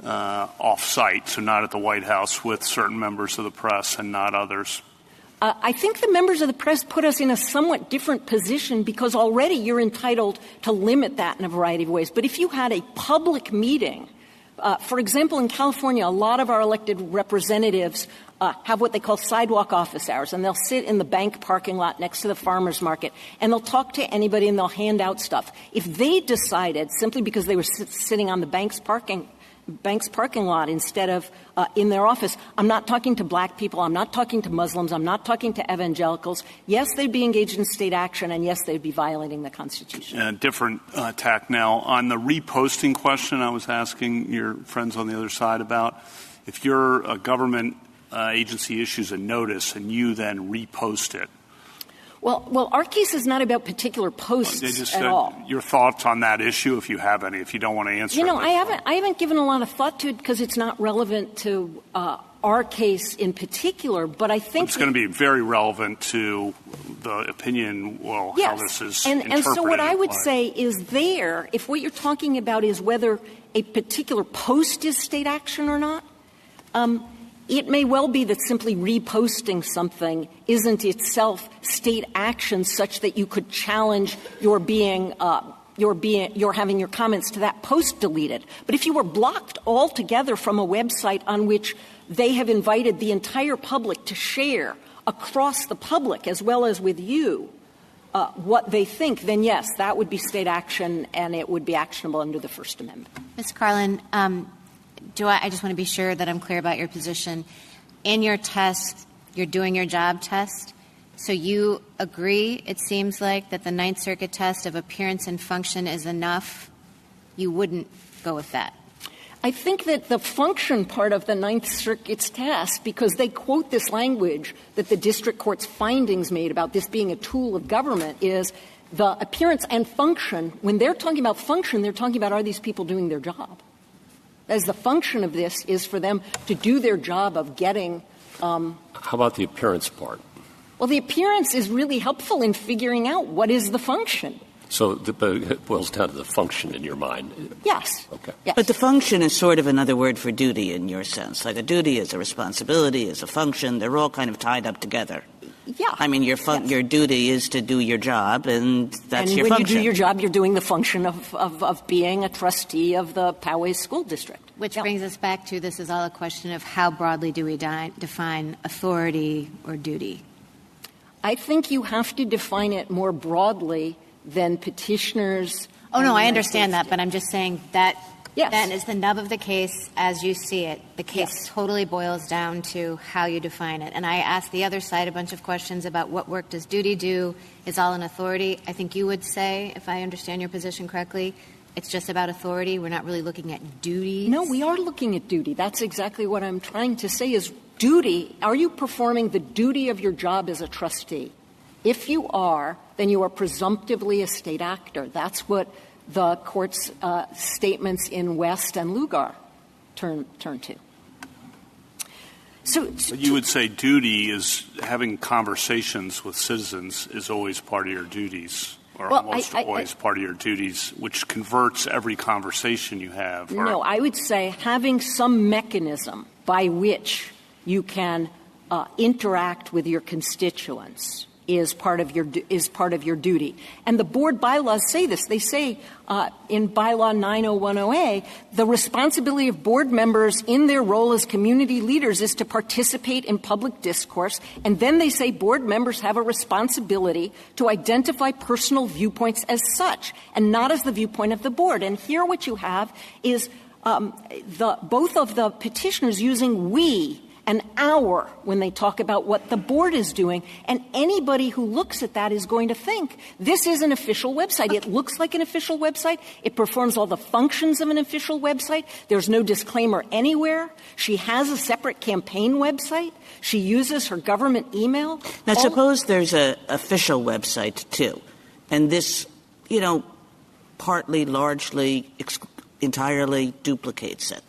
off-site, so not at the White House, with certain members of the press and not others? I think the members of the press put us in a somewhat different position because already you're entitled to limit that in a variety of ways. But if you had a public meeting, for example, in California, a lot of our elected representatives have what they call sidewalk office hours, and they'll sit in the bank parking lot next to the farmer's market, and they'll talk to anybody and they'll hand out stuff. If they decided, simply because they were sitting on the bank's parking lot instead of in their office, I'm not talking to black people, I'm not talking to Muslims, I'm not talking to evangelicals. Yes, they'd be engaged in state action, and yes, they'd be violating the Constitution. Different tack now. On the reposting question I was asking your friends on the other side about, if your government agency issues a notice and you then repost it. Well, our case is not about particular posts at all. Your thoughts on that issue, if you have any, if you don't want to answer. I haven't given a lot of thought to it because it's not relevant to our case in particular. But I think it's going to be very relevant to the opinion. Well, yes. How this is interpreted. And so what I would say is if what you're talking about is whether a particular post is state action or not. It may well be that simply reposting something isn't itself state action such that you could challenge your having your comments to that post deleted. But if you were blocked altogether from a website on which they have invited the entire public to share across the public as well as with you what they think, then yes, that would be state action and it would be actionable under the First Amendment. Ms. Carlin, I just want to be sure that I'm clear about your position. In your test, you're doing your job test, so you agree, it seems like, that the Ninth Circuit test of appearance and function is enough? You wouldn't go with that? I think that the function part of the Ninth Circuit's test, because they quote this language that the district court's findings made about this being a tool of government, is the appearance and function. When they're talking about function, they're talking about, are these people doing their job? As the function of this is for them to do their job of getting How about the appearance part? Well, the appearance is really helpful in figuring out what is the function. So it boils down to the function in your mind. Yes. Okay. Yes. But the function is sort of another word for duty in your sense. Like a duty is a responsibility, is a function. They're all kind of tied up together. Yeah. I mean, your duty is to do your job, and that's your function. And when you do your job, you're doing the function of being a trustee of the Poway School District. Which brings us back to this is all a question of how broadly do we define authority or duty? I think you have to define it more broadly than petitioners. Oh, no, I understand that, but I'm just saying that Yes. then is the nub of the case as you see it. The case Yes. totally boils down to how you define it. And I asked the other side a bunch of questions about what work does duty do, is all an authority. I think you would say, if I understand your position correctly, it's just about authority. We're not really looking at duty. No, we are looking at duty. That's exactly what I'm trying to say is duty. Are you performing the duty of your job as a trustee? If you are, then you are presumptively a state actor. That's what the Court's statements in West and Lugar turn to. So you would say duty is having conversations with citizens is always part of your duties, or almost always part of your duties, which converts every conversation you have. No, I would say having some mechanism by which you can interact with your constituents is part of your duty. And the board bylaws say this. They say in bylaw 9010A, the responsibility of board members in their role as community leaders is to participate in public discourse. And then they say board members have a responsibility to identify personal viewpoints as such and not as the viewpoint of the board. And here what you have is both of the petitioners using we and our when they talk about what the board is doing. And anybody who looks at that is going to think this is an official website. It looks like an official website. It performs all the functions of an official website. There's no disclaimer anywhere. She has a separate campaign website. She uses her government email. Now, suppose there's an official website, too, and this, partly, largely, entirely duplicates it.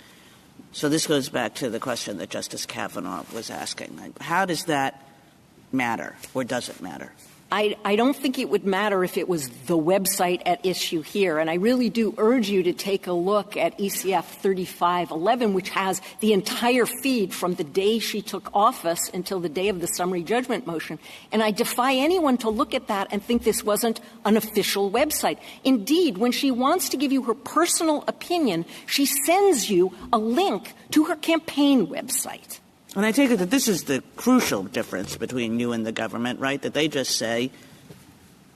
So this goes back to the question that Justice Kavanaugh was asking. How does that matter, or does it matter? I don't think it would matter if it was the website at issue here. And I really do urge you to take a look at ECF 3511, which has the entire feed from the day she took office until the day of the summary judgment motion. And I defy anyone to look at that and think this wasn't an official website. Indeed, when she wants to give you her personal opinion, she sends you a link to her campaign website. And I take it that this is the crucial difference between you and the government, right? That they just say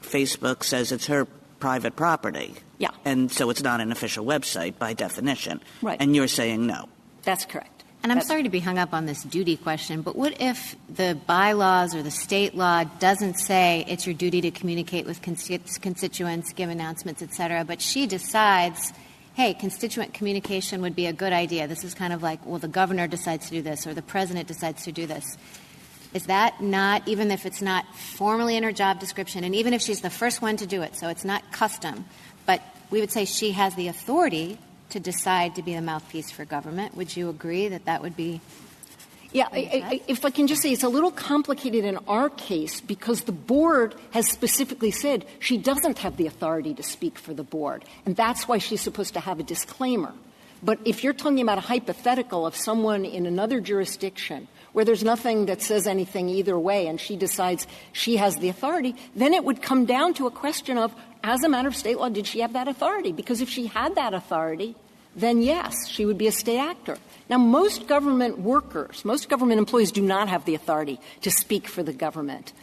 Facebook says it's her private property. Yeah. And so it's not an official website by definition. Right. And you're saying no. That's correct. And I'm sorry to be hung up on this duty question, but what if the bylaws or the state law doesn't say it's your duty to communicate with constituents, give announcements, et cetera, but she decides, hey, constituent communication would be a good idea. This is kind of like, well, the governor decides to do this or the president decides to do this. Is that not, even if it's not formally in her job description, and even if she's the first one to do it, so it's not custom, but we would say she has the authority to decide to be the mouthpiece for government. Would you agree that that would be? Yeah, if I can just say, it's a little complicated in our case because the board has specifically said she doesn't have the authority to speak for the board, and that's why she's supposed to have a disclaimer. But if you're talking about a hypothetical of someone in another jurisdiction where there's nothing that says anything either way and she decides she has the authority, then it would come down to a question of, as a matter of state law, did she have that authority? Because if she had that authority, then yes, she would be a state actor. Now, most government workers, most government employees do not have the authority to speak for the government.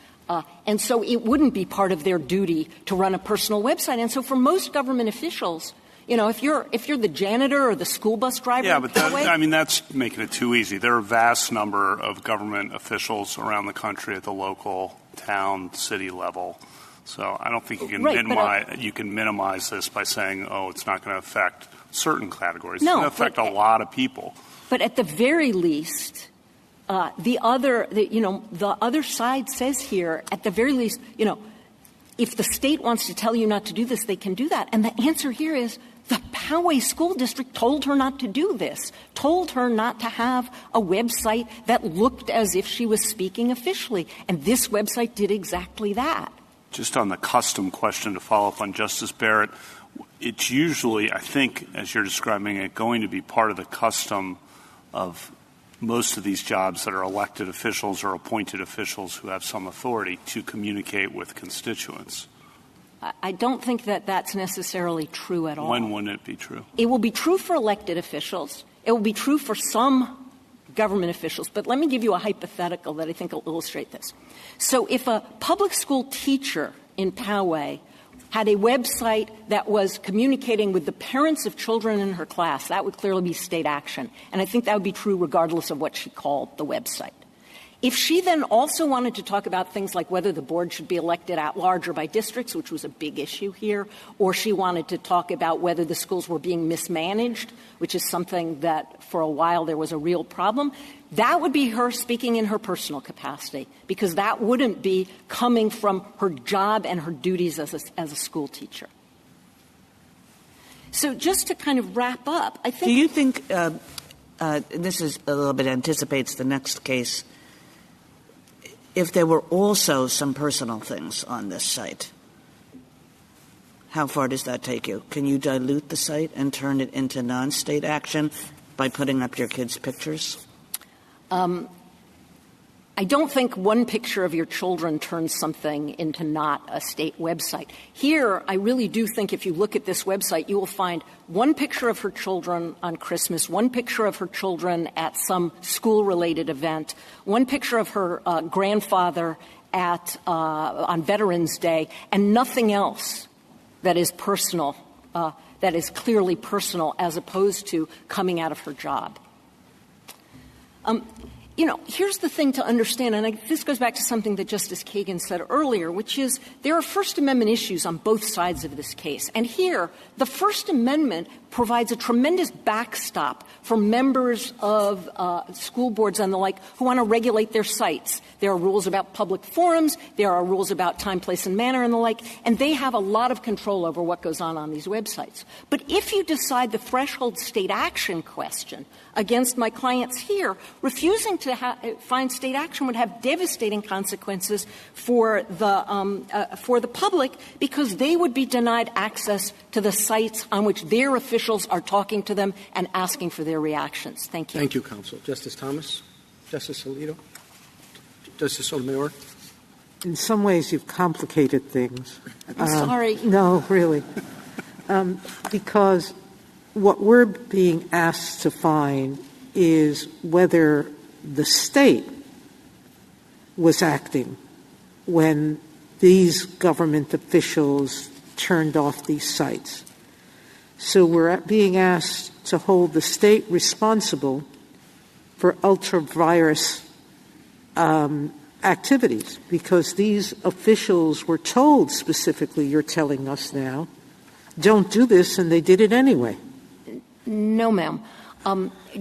And so it wouldn't be part of their duty to run a personal website. And so for most government officials, if you're the janitor or the school bus driver. Yeah, but that's making it too easy. There are a vast number of government officials around the country at the local, town, city level. So I don't think you can minimize this by saying, oh, it's not going to affect certain categories. It's going to affect a lot of people. But at the very least, the other side says here, at the very least, if the state wants to tell you not to do this, they can do that. And the answer here is the Poway School District told her not to do this, told her not to have a website that looked as if she was speaking officially. And this website did exactly that. Just on the custom question to follow up on Justice Barrett, it's usually, I think, as you're describing it, going to be part of the custom of most of these jobs that are elected officials or appointed officials who have some authority to communicate with constituents. I don't think that that's necessarily true at all. When wouldn't it be true? It will be true for elected officials. It will be true for some government officials. But let me give you a hypothetical that I think will illustrate this. So if a public school teacher in Poway had a website that was communicating with the parents of children in her class, that would clearly be state action. And I think that would be true regardless of what she called the website. If she then also wanted to talk about things like whether the board should be elected at large or by districts, which was a big issue here, or she wanted to talk about whether the schools were being mismanaged, which is something that for a while there was a real problem, that would be her speaking in her personal capacity, because that wouldn't be coming from her job and her duties as a school teacher. So just to kind of wrap up, I think— Do you think this is a little bit anticipates the next case, if there were also some personal things on this site, how far does that take you? Can you dilute the site and turn it into non-state action by putting up your kids' pictures? I don't think one picture of your children turns something into not a state website. Here, I really do think if you look at this website, you will find one picture of her children on Christmas, one picture of her children at some school-related event, one picture of her grandfather on Veterans Day, and nothing else that is personal, that is clearly personal, as opposed to coming out of her job. Here's the thing to understand, and this goes back to something that Justice Kagan said earlier, which is there are First Amendment issues on both sides of this case. And here, the First Amendment provides a tremendous backstop for members of school boards and the like who want to regulate their sites. There are rules about public forums, there are rules about time, place, and manner and the like, and they have a lot of control over what goes on these websites. But if you decide the threshold state action question against my clients here, refusing to find state action would have devastating consequences for the public, because they would be denied access to the sites on which their officials are talking to them and asking for their reactions. Thank you. Thank you, counsel. Justice Thomas? Justice Alito? Justice Sotomayor? In some ways, you've complicated things. I'm sorry. No, really. Because what we're being asked to find is whether the state was acting when these government officials turned off these sites. So we're being asked to hold the state responsible for ultra-virus activities, because these officials were told specifically, you're telling us now, don't do this, and they did it anyway. No, ma'am.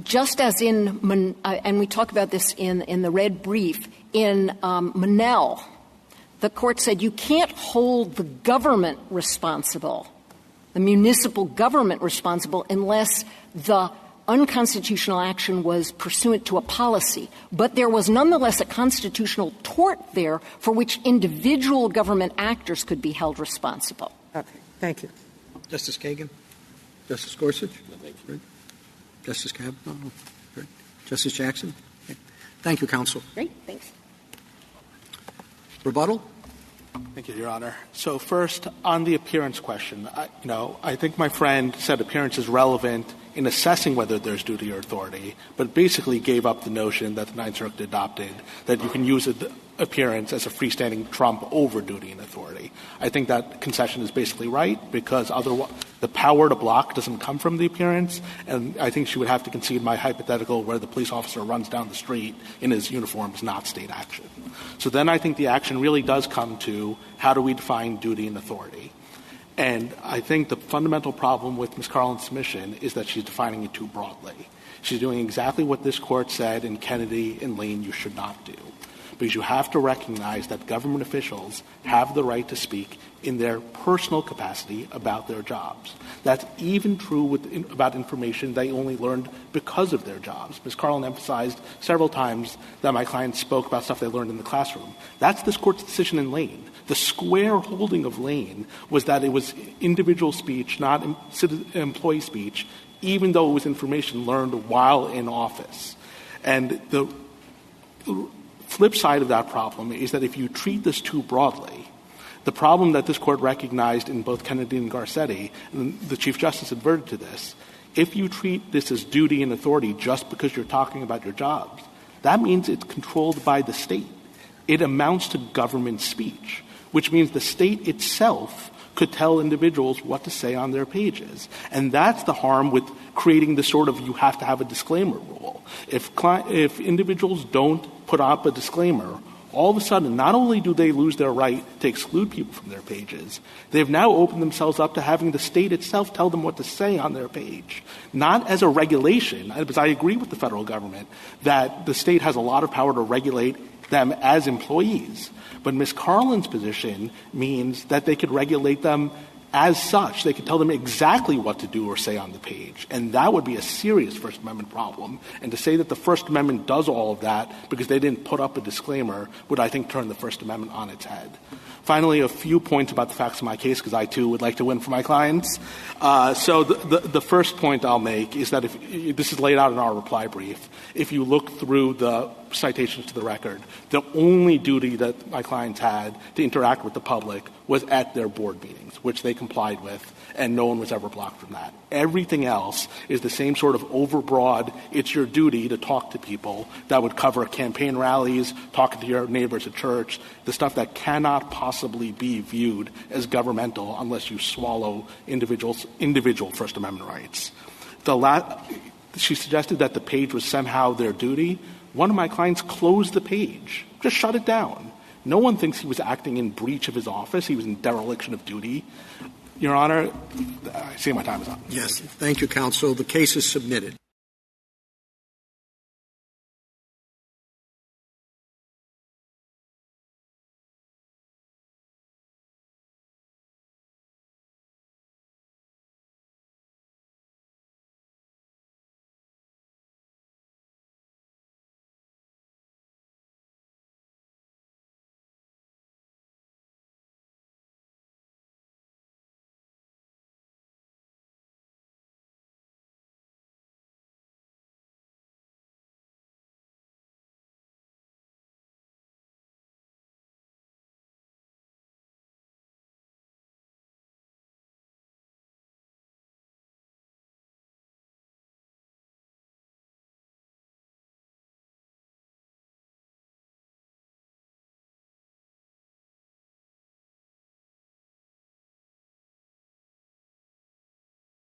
Just as in, and we talk about this in the red brief, in Monell, the court said you can't hold the government responsible, the municipal government responsible, unless the unconstitutional action was pursuant to a policy. But there was nonetheless a constitutional tort there for which individual government actors could be held responsible. Okay. Thank you. Justice Kagan? Justice Gorsuch? No, thank you. Justice Kavanaugh? Great. Justice Jackson? Okay. Thank you, counsel. Great. Thanks. Rebuttal? Thank you, Your Honor. So first, on the appearance question, I think my friend said appearance is relevant in assessing whether there's duty or authority, but basically gave up the notion that the Ninth Circuit adopted that you can use appearance as a freestanding trump over duty and authority. I think that concession is basically right, because otherwise the power to block doesn't come from the appearance, and I think she would have to concede my hypothetical where the police officer runs down the street in his uniform is not state action. So then I think the action really does come to how do we define duty and authority. And I think the fundamental problem with Ms. Carlin's submission is that she's defining it too broadly. She's doing exactly what this Court said in Kennedy and Lane you should not do. Because you have to recognize that government officials have the right to speak in their personal capacity about their jobs. That's even true about information they only learned because of their jobs. Ms. Carlin emphasized several times that my clients spoke about stuff they learned in the classroom. That's this Court's decision in Lane. The square holding of Lane was that it was individual speech, not employee speech, even though it was information learned while in office. And the flip side of that problem is that if you treat this too broadly, the problem that this Court recognized in both Kennedy and Garcetti, and the Chief Justice adverted to this, if you treat this as duty and authority just because you're talking about your jobs, that means it's controlled by the state. It amounts to government speech, which means the state itself could tell individuals what to say on their pages. And that's the harm with creating this sort of you have to have a disclaimer rule. If individuals don't put up a disclaimer, all of a sudden, not only do they lose their right to exclude people from their pages, they've now opened themselves up to having the state itself tell them what to say on their page. Not as a regulation, because I agree with the federal government that the state has a lot of power to regulate them as employees. But Ms. Carlin's position means that they could regulate them as such. They could tell them exactly what to do or say on the page. And that would be a serious First Amendment problem. And to say that the First Amendment does all of that because they didn't put up a disclaimer would, I think, turn the First Amendment on its head. Finally, a few points about the facts of my case, because I, too, would like to win for my clients. So the first point I'll make is that this is laid out in our reply brief. If you look through the citations to the record, the only duty that my clients had to interact with the public was at their board meetings, which they complied with, and no one was ever blocked from that. Everything else is the same sort of overbroad, it's your duty to talk to people that would cover campaign rallies, talking to your neighbors at church, the stuff that cannot possibly be viewed as governmental unless you swallow individual First Amendment rights. She suggested that the page was somehow their duty. One of my clients closed the page, just shut it down. No one thinks he was acting in breach of his office. He was in dereliction of duty. Your Honor, I see my time is up. Yes. Thank you, counsel. The case is submitted.